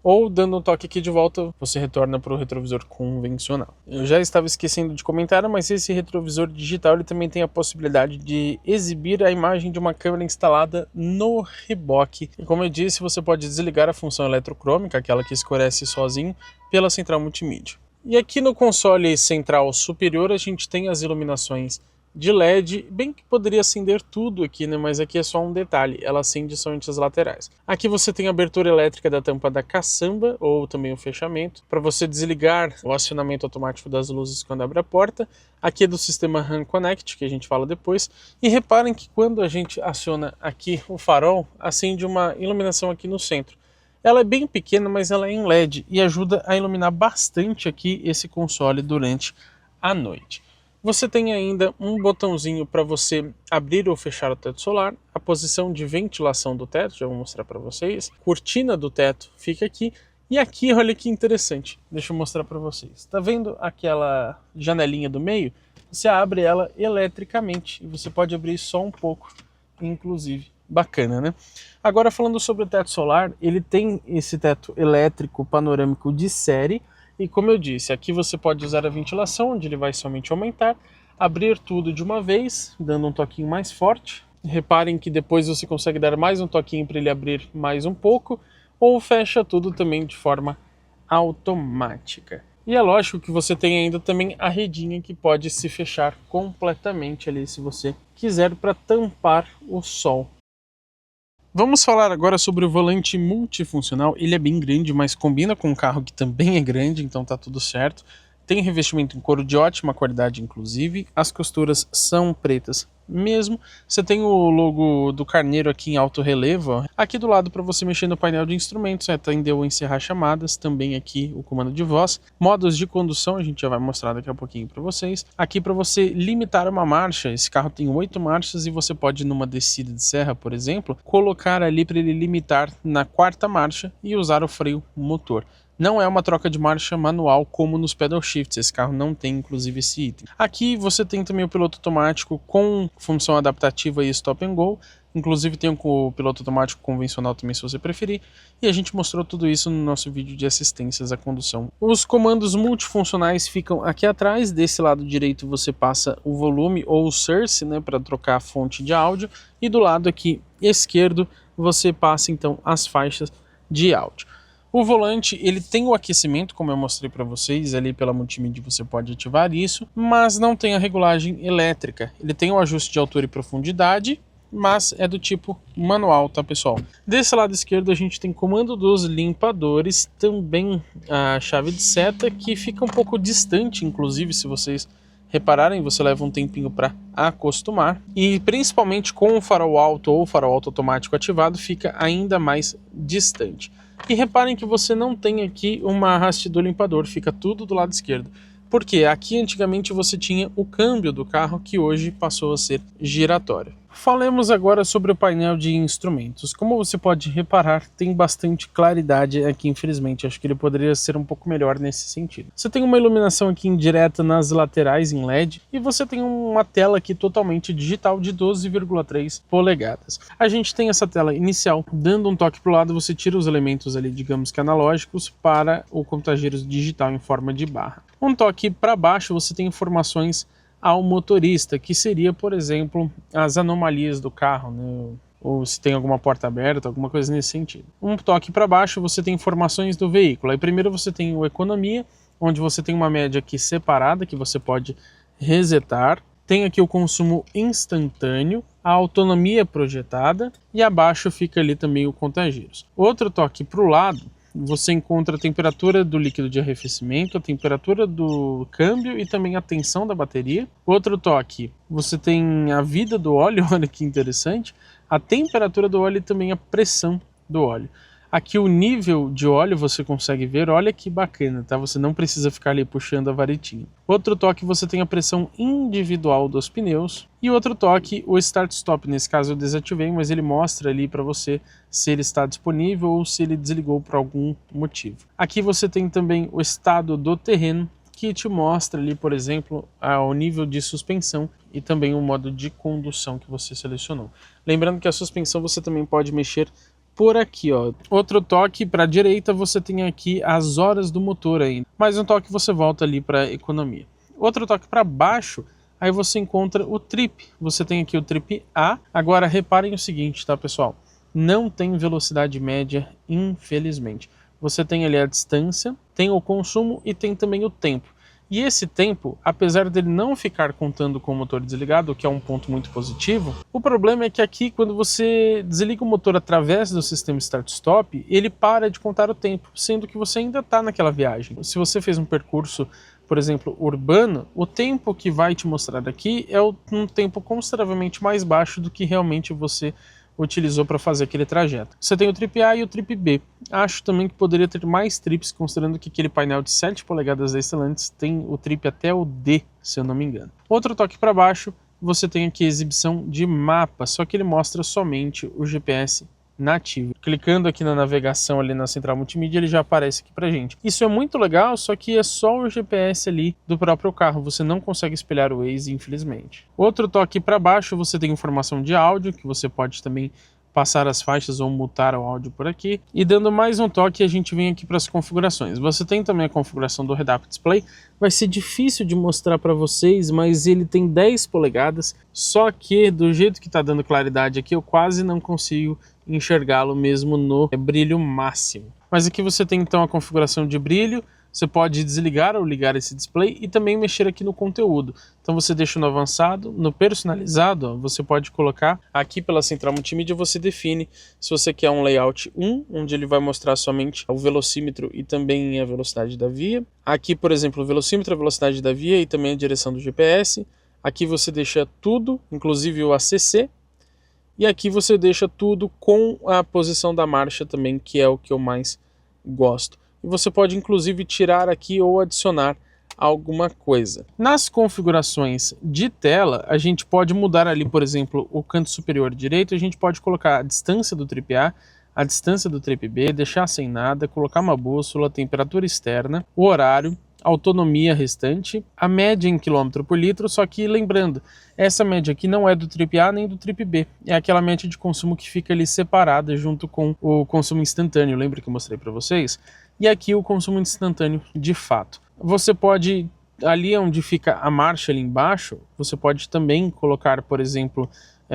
ou dando um toque aqui de volta, você retorna para o retrovisor convencional. Eu já estava esquecendo de comentar, mas esse retrovisor digital ele também tem a possibilidade de exibir a imagem de uma câmera instalada no reboque. E como eu disse, você pode desligar a função eletrocrômica, aquela que escurece sozinho, pela central multimídia. E aqui no console central superior a gente tem as iluminações de LED, bem que poderia acender tudo aqui, né? Mas aqui é só um detalhe, ela acende somente as laterais. Aqui você tem a abertura elétrica da tampa da caçamba, ou também o fechamento, para você desligar o acionamento automático das luzes quando abre a porta. Aqui é do sistema RAM Connect, que a gente fala depois. E reparem que quando a gente aciona aqui o farol, acende uma iluminação aqui no centro. Ela é bem pequena, mas ela é em LED e ajuda a iluminar bastante aqui esse console durante a noite. Você tem ainda um botãozinho para você abrir ou fechar o teto solar, a posição de ventilação do teto, já vou mostrar para vocês, cortina do teto fica aqui, e aqui olha que interessante, deixa eu mostrar para vocês. Está vendo aquela janelinha do meio? Você abre ela eletricamente e você pode abrir só um pouco, inclusive. Bacana, né? Agora falando sobre o teto solar, ele tem esse teto elétrico panorâmico de série, e como eu disse, aqui você pode usar a ventilação, onde ele vai somente aumentar, abrir tudo de uma vez, dando um toquinho mais forte. Reparem que depois você consegue dar mais um toquinho para ele abrir mais um pouco, ou fecha tudo também de forma automática. E é lógico que você tem ainda também a redinha que pode se fechar completamente ali, se você quiser, para tampar o sol. Vamos falar agora sobre o volante multifuncional. Ele é bem grande, mas combina com um carro que também é grande, então tá tudo certo. Tem revestimento em couro de ótima qualidade, inclusive. As costuras são pretas mesmo. Você tem o logo do carneiro aqui em alto relevo, ó. Aqui do lado para você mexer no painel de instrumentos, atender ou encerrar chamadas. Também aqui o comando de voz. Modos de condução, a gente já vai mostrar daqui a pouquinho para vocês. Aqui para você limitar uma marcha, esse carro tem 8 marchas e você pode, numa descida de serra, por exemplo, colocar ali para ele limitar na 4ª marcha e usar o freio motor. Não é uma troca de marcha manual como nos pedal shifts, esse carro não tem inclusive esse item. Aqui você tem também o piloto automático com função adaptativa e stop and go, inclusive tem o piloto automático convencional também se você preferir, e a gente mostrou tudo isso no nosso vídeo de assistências à condução. Os comandos multifuncionais ficam aqui atrás, desse lado direito você passa o volume ou o source, né, para trocar a fonte de áudio, e do lado aqui esquerdo você passa então as faixas de áudio. O volante, ele tem o aquecimento, como eu mostrei para vocês, ali pela multimídia você pode ativar isso, mas não tem a regulagem elétrica. Ele tem o ajuste de altura e profundidade, mas é do tipo manual, tá pessoal? Desse lado esquerdo a gente tem comando dos limpadores, também a chave de seta, que fica um pouco distante, inclusive se vocês repararem, você leva um tempinho para acostumar, e principalmente com o farol alto ou farol alto automático ativado, fica ainda mais distante. E reparem que você não tem aqui uma haste do limpador, fica tudo do lado esquerdo. Porque aqui antigamente você tinha o câmbio do carro, que hoje passou a ser giratório. Falemos agora sobre o painel de instrumentos. Como você pode reparar, tem bastante claridade aqui, infelizmente. Acho que ele poderia ser um pouco melhor nesse sentido. Você tem uma iluminação aqui indireta nas laterais em LED e você tem uma tela aqui totalmente digital de 12,3 polegadas. A gente tem essa tela inicial, dando um toque para o lado, você tira os elementos ali, digamos que analógicos, para o contageiros digital em forma de barra. Um toque para baixo, você tem informações ao motorista, que seria, por exemplo, as anomalias do carro, né? Ou se tem alguma porta aberta, alguma coisa nesse sentido. Um toque para baixo, você tem informações do veículo. Aí primeiro você tem o economia, onde você tem uma média aqui separada, que você pode resetar. Tem aqui o consumo instantâneo, a autonomia projetada, e abaixo fica ali também o contagiros. Outro toque para o lado, você encontra a temperatura do líquido de arrefecimento, a temperatura do câmbio e também a tensão da bateria. Outro toque, você tem a vida do óleo, olha que interessante, a temperatura do óleo e também a pressão do óleo. Aqui o nível de óleo você consegue ver, olha que bacana, tá? Você não precisa ficar ali puxando a varetinha. Outro toque, você tem a pressão individual dos pneus. E outro toque, o Start-Stop, nesse caso eu desativei, mas ele mostra ali para você se ele está disponível ou se ele desligou por algum motivo. Aqui você tem também o estado do terreno, que te mostra ali, por exemplo, o nível de suspensão e também o modo de condução que você selecionou. Lembrando que a suspensão você também pode mexer por aqui, ó. Outro toque para a direita, você tem aqui as horas do motor ainda. Mais um toque, você volta ali para economia. Outro toque para baixo, aí você encontra o trip. Você tem aqui o trip A. Agora reparem o seguinte, tá, pessoal? Não tem velocidade média, infelizmente. Você tem ali a distância, tem o consumo e tem também o tempo. E esse tempo, apesar dele não ficar contando com o motor desligado, o que é um ponto muito positivo, o problema é que aqui, quando você desliga o motor através do sistema Start-Stop, ele para de contar o tempo, sendo que você ainda está naquela viagem. Se você fez um percurso, por exemplo, urbano, o tempo que vai te mostrar aqui é um tempo consideravelmente mais baixo do que realmente você utilizou para fazer aquele trajeto. Você tem o trip A e o trip B. Acho também que poderia ter mais trips, considerando que aquele painel de 7 polegadas da Stellantis tem o trip até o D, se eu não me engano. Outro toque para baixo, você tem aqui a exibição de mapa, só que ele mostra somente o GPS nativo. Clicando aqui na navegação ali na central multimídia, ele já aparece aqui pra gente. Isso é muito legal, só que é só o GPS ali do próprio carro, você não consegue espelhar o Waze, infelizmente. Outro toque para baixo, você tem informação de áudio, que você pode também passar as faixas ou mutar o áudio por aqui. E dando mais um toque, a gente vem aqui para as configurações. Você tem também a configuração do Head-Up Display. Vai ser difícil de mostrar para vocês, mas ele tem 10 polegadas, só que do jeito que está dando claridade aqui, eu quase não consigo enxergá-lo mesmo no brilho máximo. Mas aqui você tem então a configuração de brilho. Você pode desligar ou ligar esse display e também mexer aqui no conteúdo. Então você deixa no avançado, no personalizado, ó, você pode colocar aqui pela central multimídia, você define se você quer um layout 1, onde ele vai mostrar somente o velocímetro e também a velocidade da via. Aqui, por exemplo, o velocímetro, a velocidade da via e também a direção do GPS. Aqui você deixa tudo, inclusive o ACC. E aqui você deixa tudo com a posição da marcha também, que é o que eu mais gosto. E você pode inclusive tirar aqui ou adicionar alguma coisa. Nas configurações de tela, a gente pode mudar ali, por exemplo, o canto superior direito, a gente pode colocar a distância do trip A, a distância do trip B, deixar sem nada, colocar uma bússola, temperatura externa, o horário, autonomia restante, a média em quilômetro por litro, só que lembrando, essa média aqui não é do trip A nem do trip B, é aquela média de consumo que fica ali separada junto com o consumo instantâneo, lembra que eu mostrei para vocês? E aqui o consumo instantâneo de fato. Você pode, ali onde fica a marcha ali embaixo, você pode também colocar, por exemplo,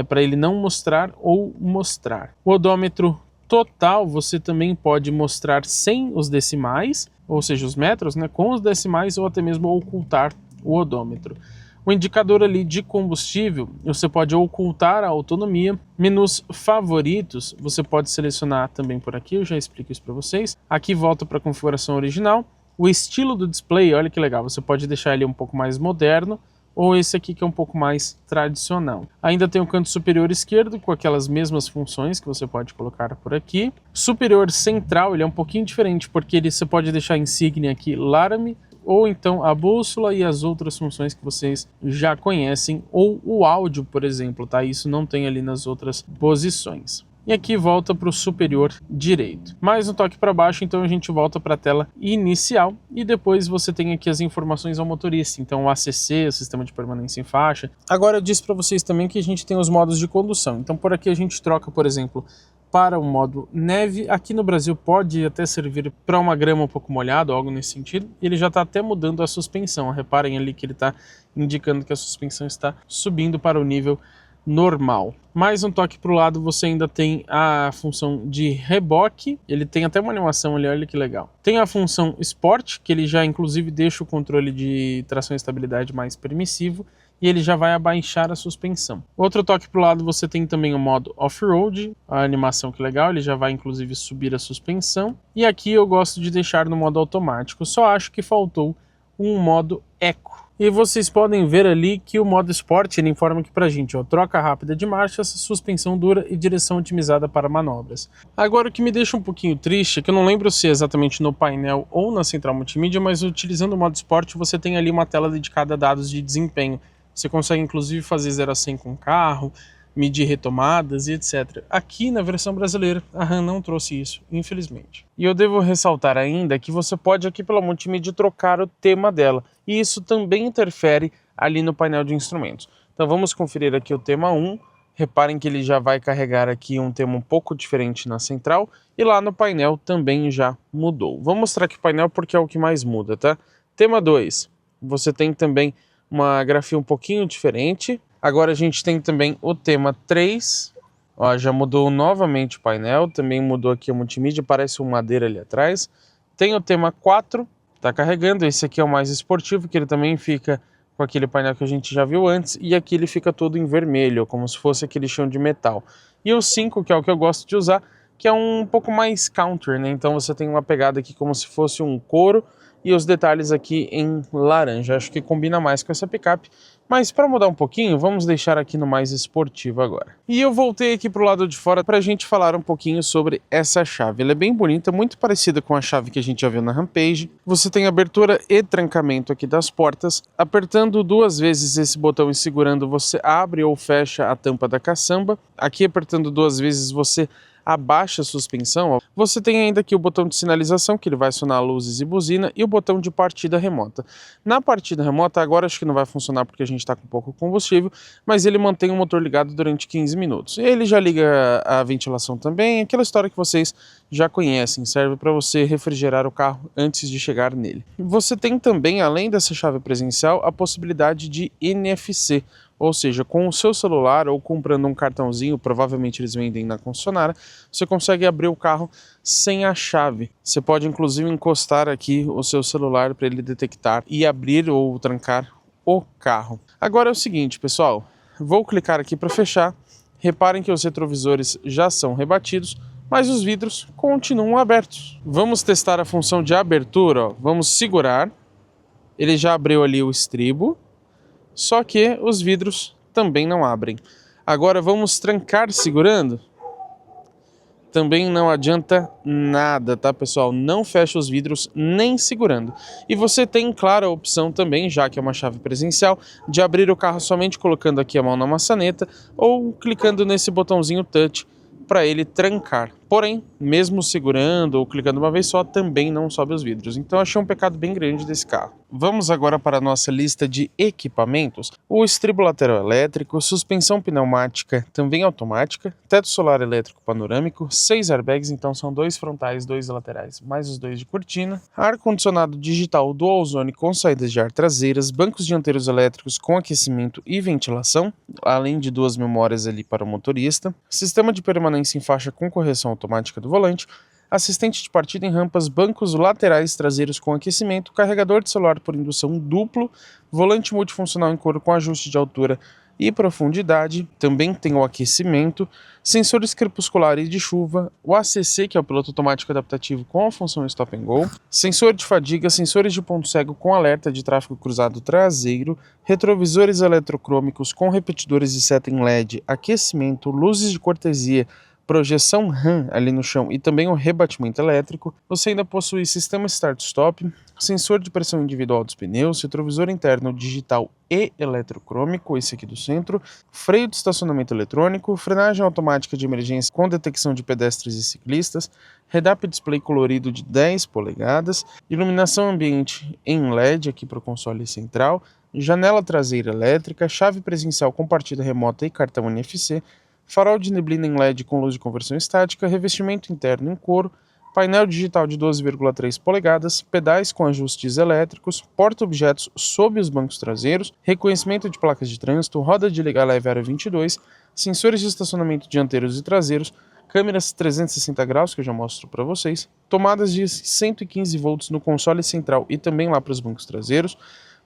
para ele não mostrar ou mostrar. O odômetro total você também pode mostrar sem os decimais, ou seja, os metros, né, com os decimais ou até mesmo ocultar o odômetro. O indicador ali de combustível, você pode ocultar a autonomia. Menus favoritos, você pode selecionar também por aqui, eu já explico isso para vocês. Aqui volta para a configuração original. O estilo do display, olha que legal, você pode deixar ele um pouco mais moderno, ou esse aqui que é um pouco mais tradicional. Ainda tem o canto superior esquerdo com aquelas mesmas funções que você pode colocar por aqui. Superior central, ele é um pouquinho diferente porque você pode deixar a insígnia aqui Laramie, ou então a bússola e as outras funções que vocês já conhecem, ou o áudio, por exemplo, tá? Isso não tem ali nas outras posições. E aqui volta para o superior direito. Mais um toque para baixo, então a gente volta para a tela inicial e depois você tem aqui as informações ao motorista. Então o ACC, o sistema de permanência em faixa. Agora eu disse para vocês também que a gente tem os modos de condução. Então por aqui a gente troca, por exemplo, para o modo neve. Aqui no Brasil pode até servir para uma grama um pouco molhada, algo nesse sentido. Ele já está até mudando a suspensão. Reparem ali que ele está indicando que a suspensão está subindo para o nível normal. Mais um toque para o lado, você ainda tem a função de reboque, ele tem até uma animação ali, olha que legal. Tem a função Sport, que ele já inclusive deixa o controle de tração e estabilidade mais permissivo, e ele já vai abaixar a suspensão. Outro toque para o lado, você tem também o modo Off-Road, a animação que legal, ele já vai inclusive subir a suspensão. E aqui eu gosto de deixar no modo automático, só acho que faltou um modo Eco. E vocês podem ver ali que o modo Sport ele informa aqui pra gente, ó, troca rápida de marchas, suspensão dura e direção otimizada para manobras. Agora o que me deixa um pouquinho triste é que eu não lembro se é exatamente no painel ou na central multimídia, mas utilizando o modo Sport você tem ali uma tela dedicada a dados de desempenho. Você consegue inclusive fazer 0 a 100 com o carro, medir retomadas e etc. Aqui na versão brasileira, a RAM não trouxe isso, infelizmente. E eu devo ressaltar ainda que você pode aqui pela multimídia trocar o tema dela, e isso também interfere ali no painel de instrumentos. Então vamos conferir aqui o tema 1, Reparem que ele já vai carregar aqui um tema um pouco diferente na central e lá no painel também já mudou. Vou mostrar aqui o painel porque é o que mais muda, tá? Tema 2, você tem também uma grafia um pouquinho diferente. Agora a gente tem também o tema 3, ó, já mudou novamente o painel, também mudou aqui a multimídia, parece um madeira ali atrás. Tem o tema 4, tá carregando, esse aqui é o mais esportivo, que ele também fica com aquele painel que a gente já viu antes, e aqui ele fica todo em vermelho, como se fosse aquele chão de metal. E o 5, que é o que eu gosto de usar, que é um pouco mais counter, né? Então você tem uma pegada aqui como se fosse um couro, e os detalhes aqui em laranja. Acho que combina mais com essa picape, mas para mudar um pouquinho, vamos deixar aqui no mais esportivo agora. E eu voltei aqui para o lado de fora para a gente falar um pouquinho sobre essa chave. Ela é bem bonita, muito parecida com a chave que a gente já viu na Rampage. Você tem abertura e trancamento aqui das portas. Apertando 2 vezes esse botão e segurando, você abre ou fecha a tampa da caçamba. Aqui apertando 2 vezes, você abaixa a suspensão. Você tem ainda aqui o botão de sinalização, que ele vai acionar luzes e buzina, e o botão de partida remota. Na partida remota, agora acho que não vai funcionar porque a gente está com pouco combustível, mas ele mantém o motor ligado durante 15 minutos. Ele já liga a ventilação também, aquela história que vocês já conhecem, serve para você refrigerar o carro antes de chegar nele. Você tem também, além dessa chave presencial, a possibilidade de NFC, ou seja, com o seu celular ou comprando um cartãozinho, provavelmente eles vendem na concessionária, você consegue abrir o carro sem a chave. Você pode inclusive encostar aqui o seu celular para ele detectar e abrir ou trancar o carro. Agora é o seguinte, pessoal, vou clicar aqui para fechar. Reparem que os retrovisores já são rebatidos, mas os vidros continuam abertos. Vamos testar a função de abertura, ó. Vamos segurar, ele já abriu ali o estribo, só que os vidros também não abrem. Agora vamos trancar segurando. Também não adianta nada, tá, pessoal? Não fecha os vidros nem segurando. E você tem, claro, a opção também, já que é uma chave presencial, de abrir o carro somente colocando aqui a mão na maçaneta ou clicando nesse botãozinho touch para ele trancar. Porém, mesmo segurando ou clicando uma vez só, também não sobe os vidros. Então achei um pecado bem grande desse carro. Vamos agora para a nossa lista de equipamentos. O estribo lateral elétrico, suspensão pneumática também automática, teto solar elétrico panorâmico, 6 airbags, então são 2 frontais, 2 laterais, mais os 2 de cortina, ar-condicionado digital dual zone com saídas de ar traseiras, bancos dianteiros elétricos com aquecimento e ventilação, além de 2 memórias ali para o motorista, sistema de permanência em faixa com correção automática do volante, assistente de partida em rampas, bancos laterais traseiros com aquecimento, carregador de celular por indução duplo, volante multifuncional em couro com ajuste de altura e profundidade, também tem o aquecimento, sensores crepuscular e de chuva, o ACC, que é o piloto automático adaptativo com a função Stop and Go, sensor de fadiga, sensores de ponto cego com alerta de tráfego cruzado traseiro, retrovisores eletrocrômicos com repetidores de seta em LED, aquecimento, luzes de cortesia, projeção RAM ali no chão e também o rebatimento elétrico. Você ainda possui sistema start-stop, sensor de pressão individual dos pneus, retrovisor interno digital e eletrocrômico, esse aqui do centro, freio de estacionamento eletrônico, frenagem automática de emergência com detecção de pedestres e ciclistas, head-up display colorido de 10 polegadas, iluminação ambiente em LED aqui para o console central, janela traseira elétrica, chave presencial com partida remota e cartão NFC, farol de neblina em LED com luz de conversão estática, revestimento interno em couro, painel digital de 12,3 polegadas, pedais com ajustes elétricos, porta-objetos sob os bancos traseiros, reconhecimento de placas de trânsito, roda de ligar leve aro 22, sensores de estacionamento dianteiros e traseiros, câmeras 360 graus, que eu já mostro para vocês, tomadas de 115 volts no console central e também lá para os bancos traseiros,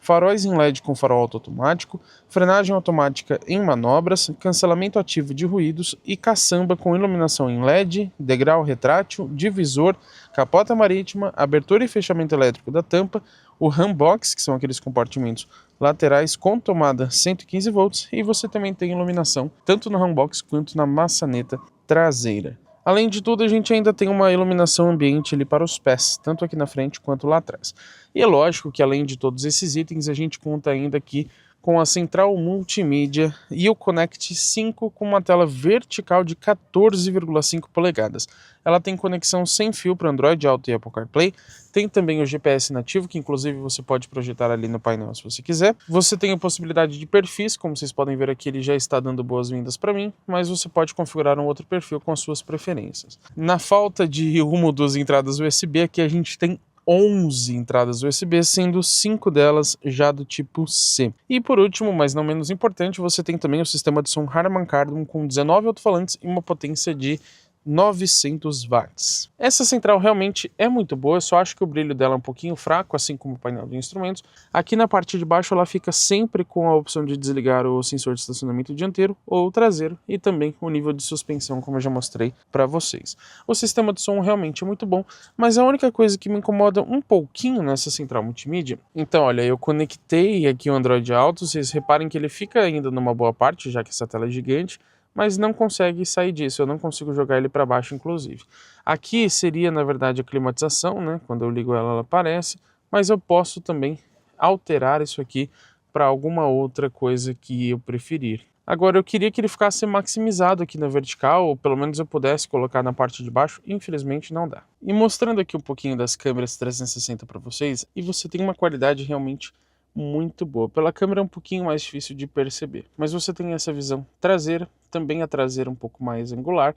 faróis em LED com farol automático, frenagem automática em manobras, cancelamento ativo de ruídos e caçamba com iluminação em LED, degrau retrátil, divisor, capota marítima, abertura e fechamento elétrico da tampa, o handbox, que são aqueles compartimentos laterais com tomada 115 volts, e você também tem iluminação tanto no handbox quanto na maçaneta traseira. Além de tudo, a gente ainda tem uma iluminação ambiente ali para os pés, tanto aqui na frente quanto lá atrás. E é lógico que além de todos esses itens, a gente conta ainda aqui com a central multimídia e o Connect 5 com uma tela vertical de 14,5 polegadas. Ela tem conexão sem fio para Android Auto e Apple CarPlay, tem também o GPS nativo, que inclusive você pode projetar ali no painel se você quiser. Você tem a possibilidade de perfis, como vocês podem ver aqui, ele já está dando boas-vindas para mim, mas você pode configurar um outro perfil com as suas preferências. Na falta de uma ou duas entradas USB, aqui a gente tem 11 entradas USB, sendo 5 delas já do tipo C. E por último, mas não menos importante, você tem também o sistema de som Harman Kardon com 19 alto-falantes e uma potência de 900 watts. Essa central realmente é muito boa, eu só acho que o brilho dela é um pouquinho fraco, assim como o painel de instrumentos. Aqui na parte de baixo ela fica sempre com a opção de desligar o sensor de estacionamento dianteiro ou traseiro e também o nível de suspensão, como eu já mostrei para vocês. O sistema de som realmente é muito bom, mas a única coisa que me incomoda um pouquinho nessa central multimídia, então olha, eu conectei aqui o Android Auto, vocês reparem que ele fica ainda numa boa parte, já que essa tela é gigante, mas não consegue sair disso, eu não consigo jogar ele para baixo inclusive. Aqui seria na verdade a climatização, né? Quando eu ligo ela, ela aparece, mas eu posso também alterar isso aqui para alguma outra coisa que eu preferir. Agora eu queria que ele ficasse maximizado aqui na vertical, ou pelo menos eu pudesse colocar na parte de baixo, infelizmente não dá. E mostrando aqui um pouquinho das câmeras 360 para vocês, e você tem uma qualidade realmente muito boa. Pela câmera é um pouquinho mais difícil de perceber, mas você tem essa visão traseira, também a traseira um pouco mais angular,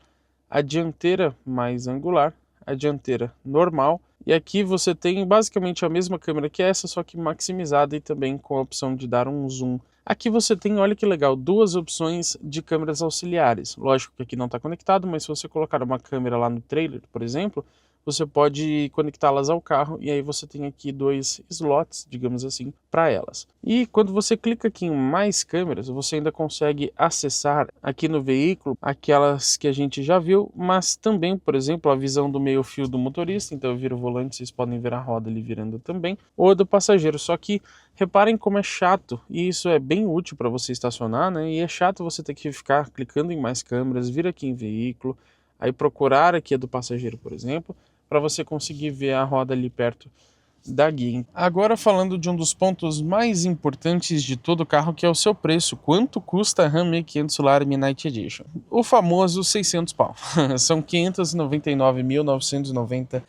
a dianteira mais angular, a dianteira normal, e aqui você tem basicamente a mesma câmera que essa, só que maximizada e também com a opção de dar um zoom. Aqui você tem, olha que legal, duas opções de câmeras auxiliares. Lógico que aqui não está conectado, mas se você colocar uma câmera lá no trailer, por exemplo, você pode conectá-las ao carro e aí você tem aqui dois slots, digamos assim, para elas. E quando você clica aqui em mais câmeras, você ainda consegue acessar aqui no veículo aquelas que a gente já viu, mas também, por exemplo, a visão do meio fio do motorista, então eu viro o volante, vocês podem ver a roda ali virando também, ou do passageiro, só que reparem como é chato, e isso é bem útil para você estacionar, né? E é chato você ter que ficar clicando em mais câmeras, vir aqui em veículo, aí procurar aqui a do passageiro, por exemplo, para você conseguir ver a roda ali perto da guia. Agora falando de um dos pontos mais importantes de todo o carro, que é o seu preço. Quanto custa a Ram 1500 Solar Night Edition? O famoso 600 pau. São R$ 599.990.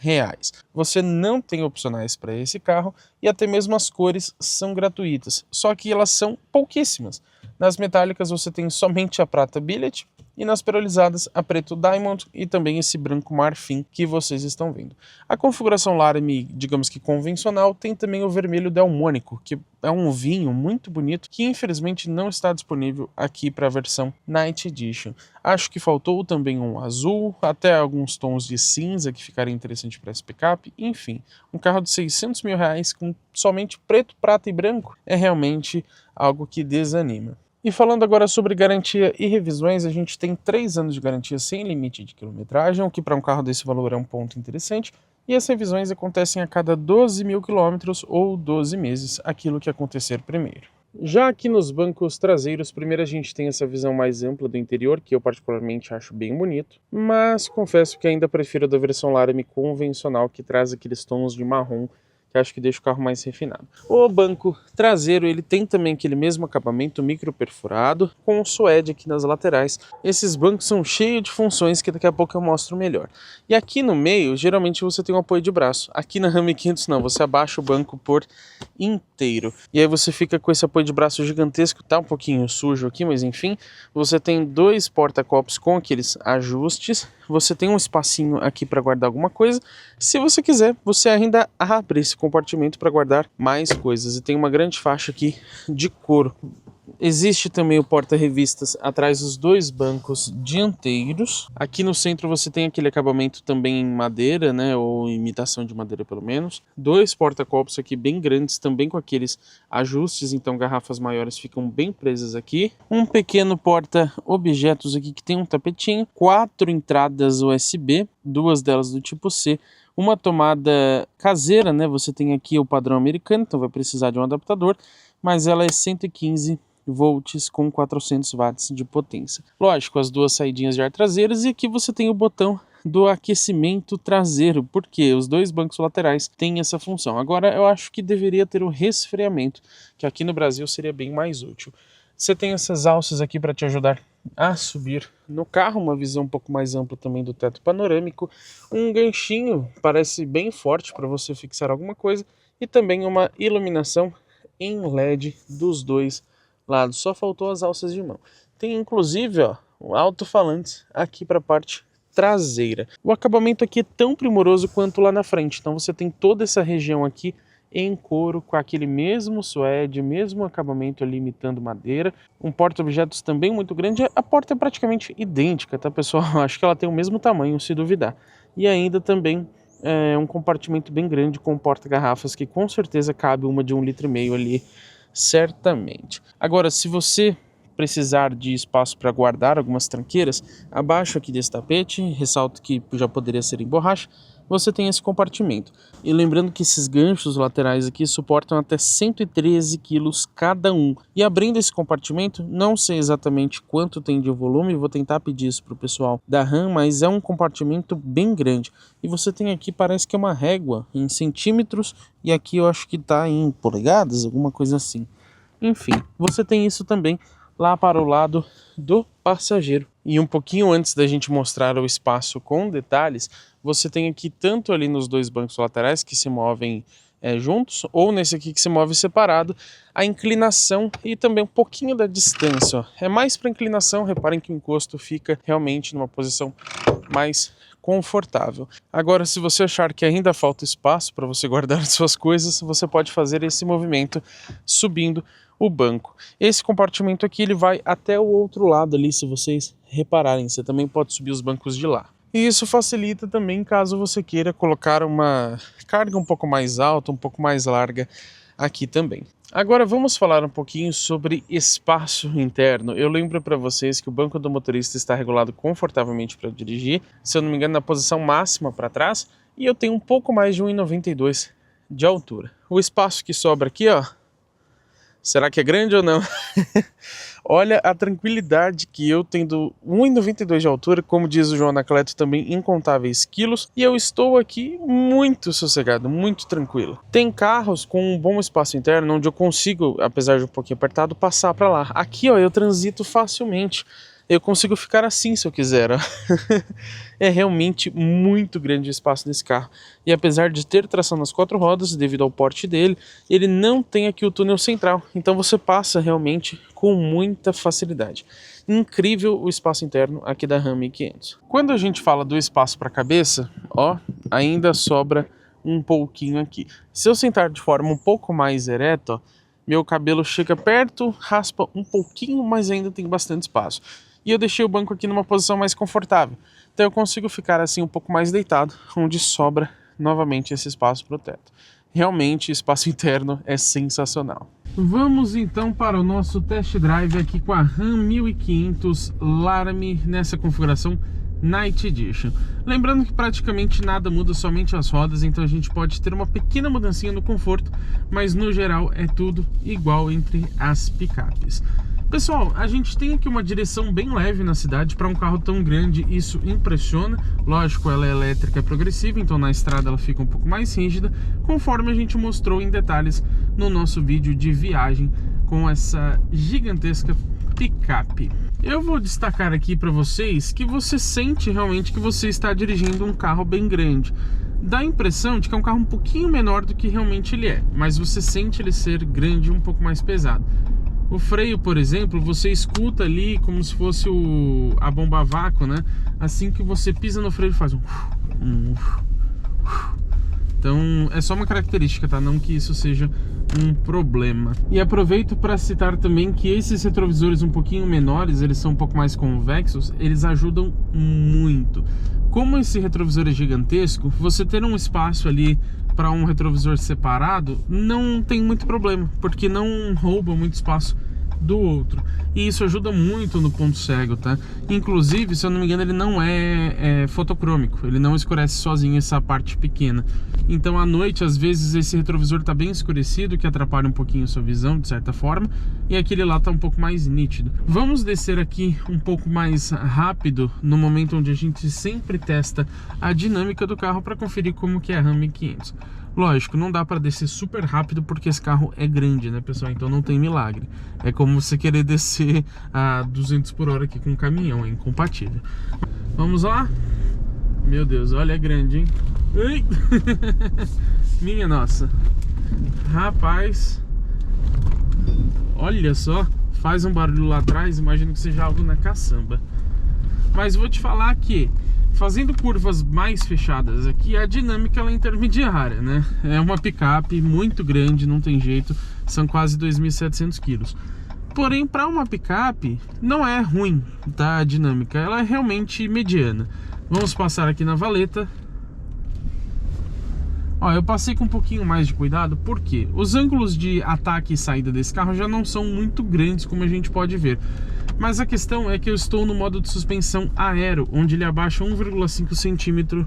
Você não tem opcionais para esse carro e até mesmo as cores são gratuitas, só que elas são pouquíssimas. Nas metálicas você tem somente a prata billet, e nas perolizadas a preto diamond e também esse branco marfim que vocês estão vendo. A configuração Laramie, digamos que convencional, tem também o vermelho delmônico, que é um vinho muito bonito que infelizmente não está disponível aqui para a versão Night Edition. Acho que faltou também um azul, até alguns tons de cinza que ficariam interessantes para esse picape. Enfim, um carro de R$600 mil com somente preto, prata e branco é realmente algo que desanima. E falando agora sobre garantia e revisões, a gente tem 3 anos de garantia sem limite de quilometragem, o que para um carro desse valor é um ponto interessante, e as revisões acontecem a cada 12 mil quilômetros ou 12 meses, aquilo que acontecer primeiro. Já aqui nos bancos traseiros, primeiro a gente tem essa visão mais ampla do interior, que eu particularmente acho bem bonito, mas confesso que ainda prefiro a da versão Laramie convencional, que traz aqueles tons de marrom, que acho que deixa o carro mais refinado. O banco traseiro, ele tem também aquele mesmo acabamento micro perfurado, com o suede aqui nas laterais. Esses bancos são cheios de funções que daqui a pouco eu mostro melhor. E aqui no meio, geralmente você tem um apoio de braço. Aqui na Ram 1500 não, você abaixa o banco por inteiro. E aí você fica com esse apoio de braço gigantesco, tá um pouquinho sujo aqui, mas enfim. Você tem 2 porta-copos com aqueles ajustes. Você tem um espacinho aqui para guardar alguma coisa. Se você quiser, você ainda abre esse compartimento para guardar mais coisas. E tem uma grande faixa aqui de couro. Existe também o porta-revistas atrás dos 2 bancos dianteiros. Aqui no centro você tem aquele acabamento também em madeira, né, ou imitação de madeira pelo menos. 2 porta-copos aqui bem grandes, também com aqueles ajustes, então garrafas maiores ficam bem presas aqui. Um pequeno porta-objetos aqui que tem um tapetinho. 4 entradas USB, 2 delas do tipo C. Uma tomada caseira, né, você tem aqui o padrão americano, então vai precisar de um adaptador, mas ela é 115 volts com 400 watts de potência. Lógico, as 2 saidinhas de ar traseiras, e aqui você tem o botão do aquecimento traseiro, porque os dois bancos laterais têm essa função. Agora eu acho que deveria ter o resfriamento, que aqui no Brasil seria bem mais útil. Você tem essas alças aqui para te ajudar a subir no carro, uma visão um pouco mais ampla também do teto panorâmico, um ganchinho, parece bem forte para você fixar alguma coisa, e também uma iluminação em LED dos dois lados. Só faltou as alças de mão. Tem inclusive alto-falantes aqui para a parte traseira. O acabamento aqui é tão primoroso quanto lá na frente, então você tem toda essa região aqui em couro, com aquele mesmo suede, mesmo acabamento ali imitando madeira, um porta-objetos também muito grande. A porta é praticamente idêntica, tá, pessoal? Acho que ela tem o mesmo tamanho, se duvidar. E ainda também um compartimento bem grande com porta-garrafas, que com certeza cabe uma de 1,5 litro ali, certamente. Agora, se você precisar de espaço para guardar algumas tranqueiras, abaixo aqui desse tapete, ressalto que já poderia ser em borracha, você tem esse compartimento. E lembrando que esses ganchos laterais aqui suportam até 113 quilos cada um. E abrindo esse compartimento, não sei exatamente quanto tem de volume, vou tentar pedir isso para o pessoal da RAM, mas é um compartimento bem grande. E você tem aqui, parece que é uma régua em centímetros, e aqui eu acho que está em polegadas, alguma coisa assim. Enfim, você tem isso também lá para o lado do passageiro. E um pouquinho antes da gente mostrar o espaço com detalhes, você tem aqui tanto ali nos dois bancos laterais que se movem juntos, ou nesse aqui que se move separado, a inclinação e também um pouquinho da distância. É mais para inclinação, reparem que o encosto fica realmente numa posição mais confortável. Agora, se você achar que ainda falta espaço para você guardar suas coisas, você pode fazer esse movimento subindo o banco. Esse compartimento aqui ele vai até o outro lado ali, se vocês repararem. Você também pode subir os bancos de lá. E isso facilita também caso você queira colocar uma carga um pouco mais alta, um pouco mais larga aqui também. Agora vamos falar um pouquinho sobre espaço interno. Eu lembro para vocês que o banco do motorista está regulado confortavelmente para dirigir, se eu não me engano na posição máxima para trás, e eu tenho um pouco mais de 1,92 de altura. O espaço que sobra aqui, será que é grande ou não? Olha a tranquilidade que eu tendo 1,92 de altura, como diz o João Anacleto, também incontáveis quilos, e eu estou aqui muito sossegado, muito tranquilo. Tem carros com um bom espaço interno, onde eu consigo, apesar de um pouquinho apertado, passar para lá. Aqui eu transito facilmente. Eu consigo ficar assim se eu quiser. É realmente muito grande o espaço desse carro. E apesar de ter tração nas 4 rodas, devido ao porte dele, ele não tem aqui o túnel central. Então você passa realmente com muita facilidade. Incrível o espaço interno aqui da Ram 1500. Quando a gente fala do espaço para a cabeça, ainda sobra um pouquinho aqui. Se eu sentar de forma um pouco mais ereta, meu cabelo chega perto, raspa um pouquinho, mas ainda tem bastante espaço. E eu deixei o banco aqui numa posição mais confortável. Então eu consigo ficar assim um pouco mais deitado, onde sobra novamente esse espaço para o teto. Realmente o espaço interno é sensacional. Vamos então para o nosso test drive aqui com a Ram 1500 Laramie nessa configuração Night Edition. Lembrando que praticamente nada muda, somente as rodas, então a gente pode ter uma pequena mudancinha no conforto, mas no geral é tudo igual entre as picapes. Pessoal, a gente tem aqui uma direção bem leve na cidade para um carro tão grande, isso impressiona. Lógico, ela é elétrica e progressiva, então na estrada ela fica um pouco mais rígida, conforme a gente mostrou em detalhes no nosso vídeo de viagem com essa gigantesca picape. Eu vou destacar aqui para vocês que você sente realmente que você está dirigindo um carro bem grande. Dá a impressão de que é um carro um pouquinho menor do que realmente ele é, mas você sente ele ser grande e um pouco mais pesado. O freio, por exemplo, você escuta ali como se fosse a bomba a vácuo, né? Assim que você pisa no freio, ele faz Então, é só uma característica, tá? Não que isso seja um problema. E aproveito para citar também que esses retrovisores um pouquinho menores, eles são um pouco mais convexos, eles ajudam muito. Como esse retrovisor é gigantesco, você ter um espaço ali para um retrovisor separado não tem muito problema, porque não rouba muito espaço do outro. E isso ajuda muito no ponto cego, tá? Inclusive, se eu não me engano, ele não é fotocrômico, ele não escurece sozinho essa parte pequena. Então à noite, às vezes, esse retrovisor tá bem escurecido, que atrapalha um pouquinho a sua visão, de certa forma, e aquele lá tá um pouco mais nítido. Vamos descer aqui um pouco mais rápido, no momento onde a gente sempre testa a dinâmica do carro para conferir como que é a Ram 1500. Lógico, não dá para descer super rápido porque esse carro é grande, né, pessoal? Então não tem milagre. É como você querer descer a 200 por hora aqui com um caminhão, é incompatível. Vamos lá? Meu Deus, olha, é grande, hein? Ai! Minha nossa. Rapaz. Olha só, faz um barulho lá atrás, imagino que seja algo na caçamba. Mas vou te falar que fazendo curvas mais fechadas aqui, a dinâmica ela é intermediária, né? É uma picape muito grande, não tem jeito, são quase 2.700 quilos. Porém, para uma picape, não é ruim, tá? A dinâmica, ela é realmente mediana. Vamos passar aqui na valeta. Ó, eu passei com um pouquinho mais de cuidado, porque os ângulos de ataque e saída desse carro já não são muito grandes, como a gente pode ver. Mas a questão é que eu estou no modo de suspensão aero, onde ele abaixa 1,5 centímetro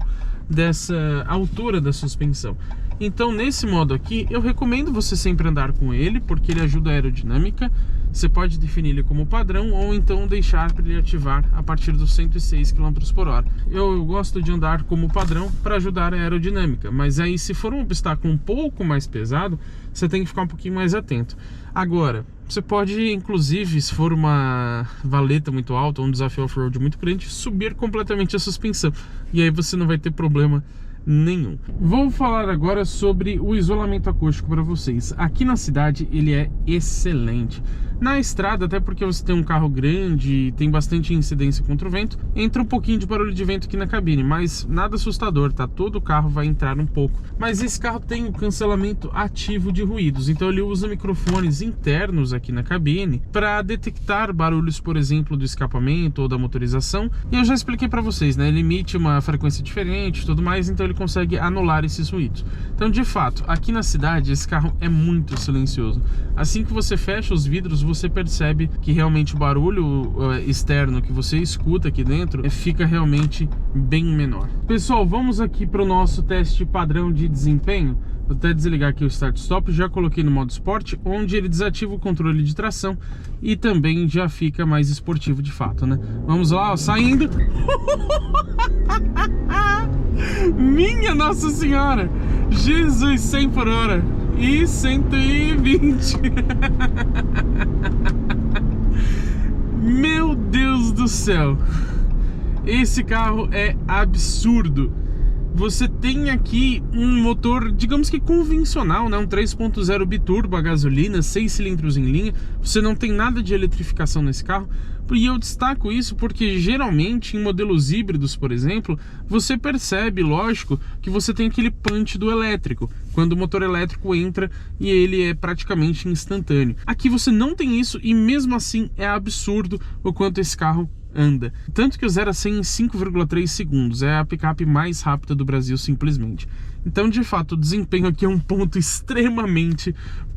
dessa altura da suspensão. Então, nesse modo aqui, eu recomendo você sempre andar com ele, porque ele ajuda a aerodinâmica. Você pode definir ele como padrão ou então deixar para ele ativar a partir dos 106 km por hora. Eu gosto de andar como padrão para ajudar a aerodinâmica, mas aí se for um obstáculo um pouco mais pesado, você tem que ficar um pouquinho mais atento. Agora, você pode, inclusive, se for uma valeta muito alta, um desafio off-road muito grande, subir completamente a suspensão. E aí você não vai ter problema nenhum. Vou falar agora sobre o isolamento acústico para vocês. Aqui na cidade ele é excelente. Na estrada, até porque você tem um carro grande, tem bastante incidência contra o vento, entra um pouquinho de barulho de vento aqui na cabine, mas nada assustador, tá? Todo carro vai entrar um pouco. Mas esse carro tem o cancelamento ativo de ruídos, então ele usa microfones internos aqui na cabine para detectar barulhos, por exemplo, do escapamento ou da motorização. E eu já expliquei para vocês, né? Ele emite uma frequência diferente e tudo mais, então ele consegue anular esses ruídos. Então, de fato, aqui na cidade esse carro é muito silencioso. Assim que você fecha os vidros, você percebe que realmente o barulho externo que você escuta aqui dentro fica realmente bem menor. Pessoal, vamos aqui para o nosso teste padrão de desempenho. Vou até desligar aqui o Start Stop, já coloquei no modo Sport, onde ele desativa o controle de tração e também já fica mais esportivo de fato, né? Vamos lá, ó, saindo. Minha Nossa Senhora! Jesus, 100 por hora e 120. Meu Deus do céu! Esse carro é absurdo. Você tem aqui um motor, digamos que convencional, né? Um 3.0 biturbo a gasolina, 6 cilindros em linha. Você não tem nada de eletrificação nesse carro. E eu destaco isso porque geralmente em modelos híbridos, por exemplo, você percebe, lógico, que você tem aquele punch do elétrico, quando o motor elétrico entra e ele é praticamente instantâneo. Aqui você não tem isso e mesmo assim é absurdo o quanto esse carro anda. Tanto que o 0 a 100 em 5,3 segundos. É a picape mais rápida do Brasil, simplesmente. Então, de fato, o desempenho aqui é um ponto extremamente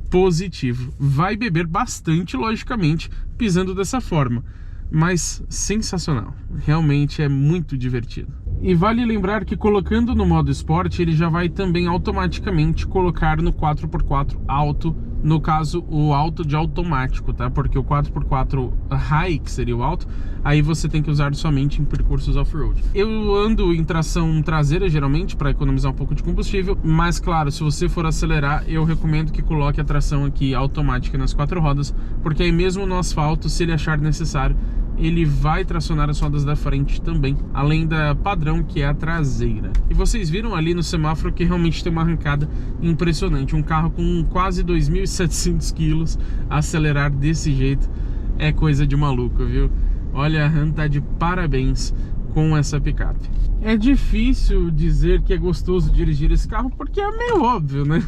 positivo. Vai beber bastante, logicamente, pisando dessa forma. Mas sensacional. Realmente é muito divertido. E vale lembrar que colocando no modo Sport, ele já vai também automaticamente colocar no 4x4 Auto, no caso o Auto de automático, tá? Porque o 4x4 High, que seria o Auto, aí você tem que usar somente em percursos off-road. Eu ando em tração traseira geralmente para economizar um pouco de combustível, mas claro, se você for acelerar, eu recomendo que coloque a tração aqui automática nas 4 rodas, porque aí mesmo no asfalto, se ele achar necessário, ele vai tracionar as rodas da frente também, além da padrão, que é a traseira. E vocês viram ali no semáforo que realmente tem uma arrancada impressionante. Um carro com quase 2.700 quilos acelerar desse jeito é coisa de maluco, viu? Olha, a Ram tá de parabéns com essa picape. É difícil dizer que é gostoso dirigir esse carro porque é meio óbvio, né?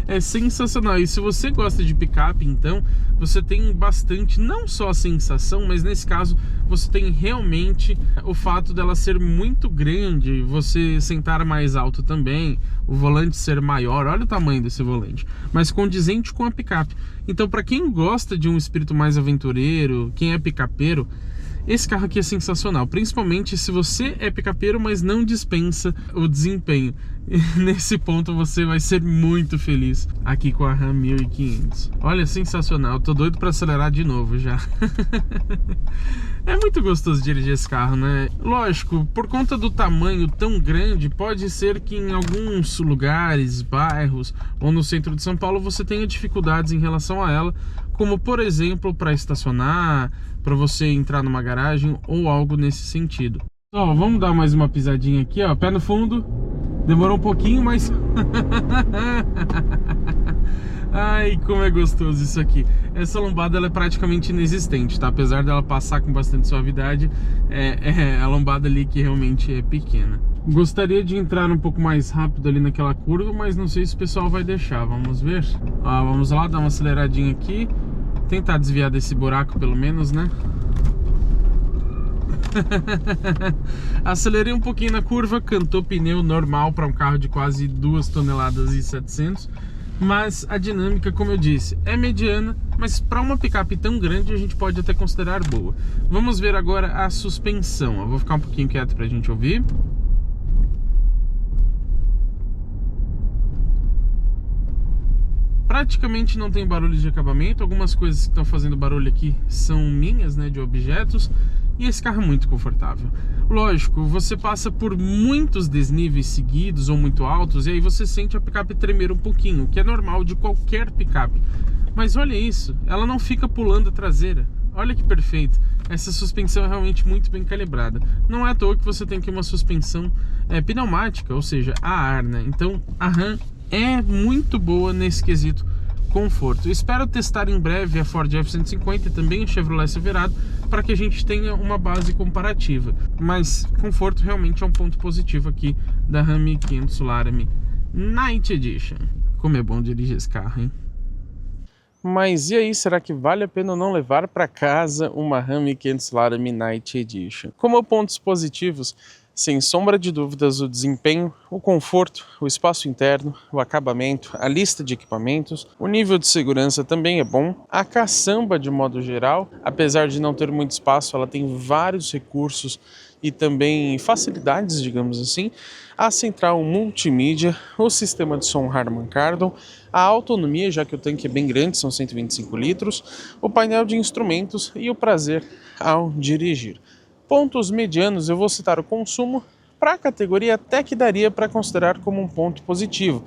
É sensacional. E se você gosta de picape, então você tem bastante, não só a sensação, mas nesse caso você tem realmente o fato dela ser muito grande, você sentar mais alto também, o volante ser maior, olha o tamanho desse volante, mas condizente com a picape. Então, para quem gosta de um espírito mais aventureiro, quem é picapeiro, esse carro aqui é sensacional, principalmente se você é picapeiro, mas não dispensa o desempenho. E nesse ponto você vai ser muito feliz aqui com a Ram 1500. Olha, sensacional, tô doido para acelerar de novo já. É muito gostoso dirigir esse carro, né? Lógico, por conta do tamanho tão grande, pode ser que em alguns lugares, bairros ou no centro de São Paulo você tenha dificuldades em relação a ela, como por exemplo para estacionar, para você entrar numa garagem ou algo nesse sentido. Ó, vamos dar mais uma pisadinha aqui, ó, pé no fundo. Demorou um pouquinho, mas ai, como é gostoso isso aqui. Essa lombada ela é praticamente inexistente, tá? Apesar dela passar com bastante suavidade, é a lombada ali que realmente é pequena. Gostaria de entrar um pouco mais rápido ali naquela curva, mas não sei se o pessoal vai deixar. Vamos ver. Ó, vamos lá, dar uma aceleradinha aqui. Tentar desviar desse buraco pelo menos, né? Acelerei um pouquinho na curva, cantou pneu normal para um carro de quase 2 toneladas e 700, mas a dinâmica, como eu disse, é mediana, mas para uma picape tão grande a gente pode até considerar boa. Vamos ver agora a suspensão. Eu vou ficar um pouquinho quieto para a gente ouvir. Praticamente não tem barulho de acabamento. Algumas coisas que estão fazendo barulho aqui são minhas, né, de objetos. E esse carro é muito confortável. Lógico, você passa por muitos desníveis seguidos ou muito altos e aí você sente a picape tremer um pouquinho, que é normal de qualquer picape. Mas olha isso, ela não fica pulando a traseira. Olha que perfeito. Essa suspensão é realmente muito bem calibrada. Não é à toa que você tem aqui uma suspensão pneumática, ou seja, a ar, né? Então a Ram é muito boa nesse quesito conforto. Eu espero testar em breve a Ford F-150 e também a Chevrolet Silverado para que a gente tenha uma base comparativa. Mas conforto realmente é um ponto positivo aqui da Ram 1500 Laramie Night Edition. Como é bom dirigir esse carro, hein? Mas e aí, será que vale a pena ou não levar para casa uma Ram 1500 Laramie Night Edition? Como pontos positivos, sem sombra de dúvidas, o desempenho, o conforto, o espaço interno, o acabamento, a lista de equipamentos, o nível de segurança também é bom, a caçamba de modo geral, apesar de não ter muito espaço, ela tem vários recursos e também facilidades, digamos assim, a central multimídia, o sistema de som Harman Kardon, a autonomia, já que o tanque é bem grande, são 125 litros, o painel de instrumentos e o prazer ao dirigir. Pontos medianos, eu vou citar o consumo, para a categoria até que daria para considerar como um ponto positivo,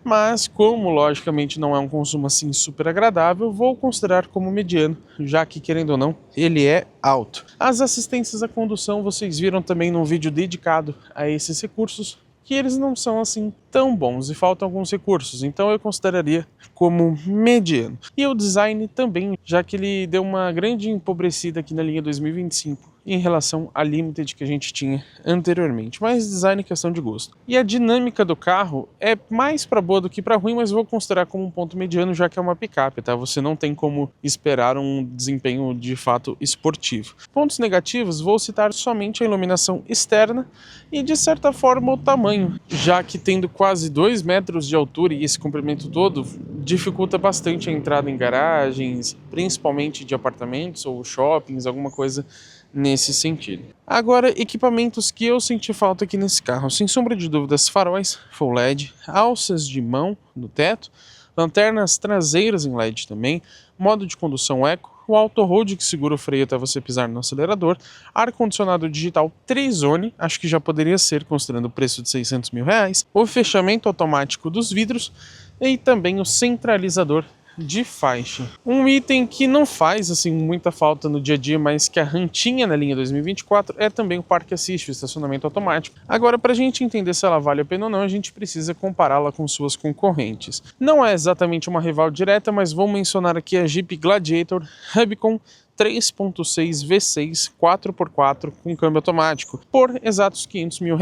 mas como logicamente não é um consumo assim super agradável, vou considerar como mediano, já que querendo ou não, ele é alto. As assistências à condução vocês viram também num vídeo dedicado a esses recursos, que eles não são assim tão bons e faltam alguns recursos, então eu consideraria como mediano. E o design também, já que ele deu uma grande empobrecida aqui na linha 2025 em relação à Limited que a gente tinha anteriormente, mas design é questão de gosto. E a dinâmica do carro é mais para boa do que para ruim, mas vou considerar como um ponto mediano, já que é uma picape, tá? Você não tem como esperar um desempenho de fato esportivo. Pontos negativos, vou citar somente a iluminação externa e de certa forma o tamanho, já que tendo quase 2 metros de altura e esse comprimento todo, dificulta bastante a entrada em garagens, principalmente de apartamentos ou shoppings, alguma coisa nesse sentido. Agora, equipamentos que eu senti falta aqui nesse carro, sem sombra de dúvidas, faróis Full LED, alças de mão no teto, lanternas traseiras em LED também, modo de condução eco, o auto-hold que segura o freio até você pisar no acelerador, ar-condicionado digital Trizone, acho que já poderia ser considerando o preço de R$600 mil, o fechamento automático dos vidros e também o centralizador de faixa. Um item que não faz assim muita falta no dia a dia, mas que a Ram tinha na linha 2024 é também o Park Assist, o estacionamento automático. Agora, para a gente entender se ela vale a pena ou não, a gente precisa compará-la com suas concorrentes. Não é exatamente uma rival direta, mas vou mencionar aqui a Jeep Gladiator Rubicon 3.6 V6 4x4 com câmbio automático, por exatos R$500 mil.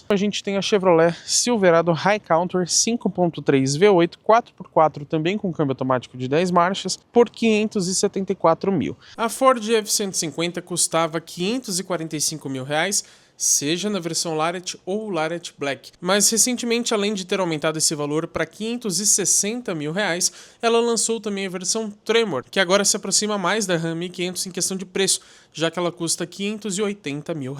A gente tem a Chevrolet Silverado High Country 5.3 V8 4x4 também com câmbio automático de 10 marchas, por R$574 mil. A Ford F-150 custava R$545 mil, seja na versão Lariat ou Lariat Black. Mas recentemente, além de ter aumentado esse valor para R$560 mil, ela lançou também a versão Tremor, que agora se aproxima mais da Ram 1500 em questão de preço, já que ela custa R$580 mil.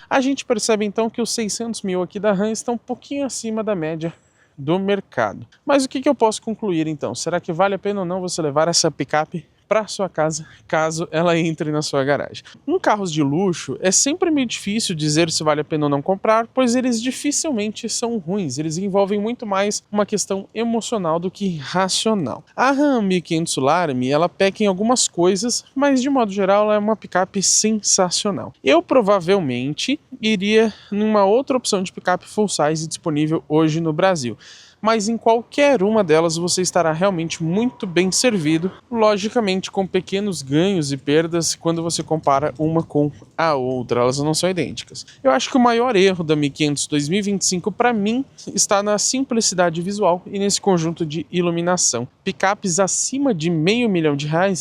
A gente percebe então que os 600 mil aqui da Ram estão um pouquinho acima da média do mercado. Mas o que eu posso concluir então? Será que vale a pena ou não você levar essa picape para sua casa, caso ela entre na sua garagem? Em carros de luxo, é sempre meio difícil dizer se vale a pena ou não comprar, pois eles dificilmente são ruins, eles envolvem muito mais uma questão emocional do que racional. A Ram 1500 Solar-Me, ela peca em algumas coisas, mas de modo geral ela é uma picape sensacional. Eu provavelmente iria numa outra opção de picape full size disponível hoje no Brasil, mas em qualquer uma delas você estará realmente muito bem servido, logicamente com pequenos ganhos e perdas quando você compara uma com a outra, elas não são idênticas. Eu acho que o maior erro da 1500 2025 para mim está na simplicidade visual e nesse conjunto de iluminação. Picapes acima de R$500 mil,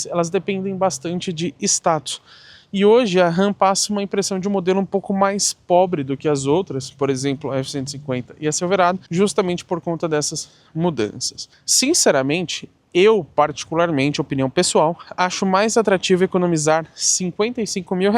elas dependem bastante de status. E hoje a Ram passa uma impressão de um modelo um pouco mais pobre do que as outras, por exemplo, a F-150 e a Silverado, justamente por conta dessas mudanças. Sinceramente, eu, particularmente, opinião pessoal, acho mais atrativo economizar R$55 mil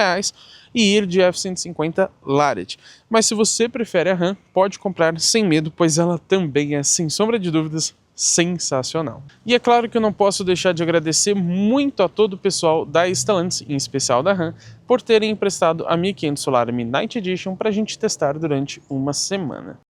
e ir de F-150 Lariat. Mas se você prefere a Ram, pode comprar sem medo, pois ela também é, sem sombra de dúvidas, sensacional. E é claro que eu não posso deixar de agradecer muito a todo o pessoal da Stellantis, em especial da Ram, por terem emprestado a 1500 Solar-Me Night Edition para a gente testar durante uma semana.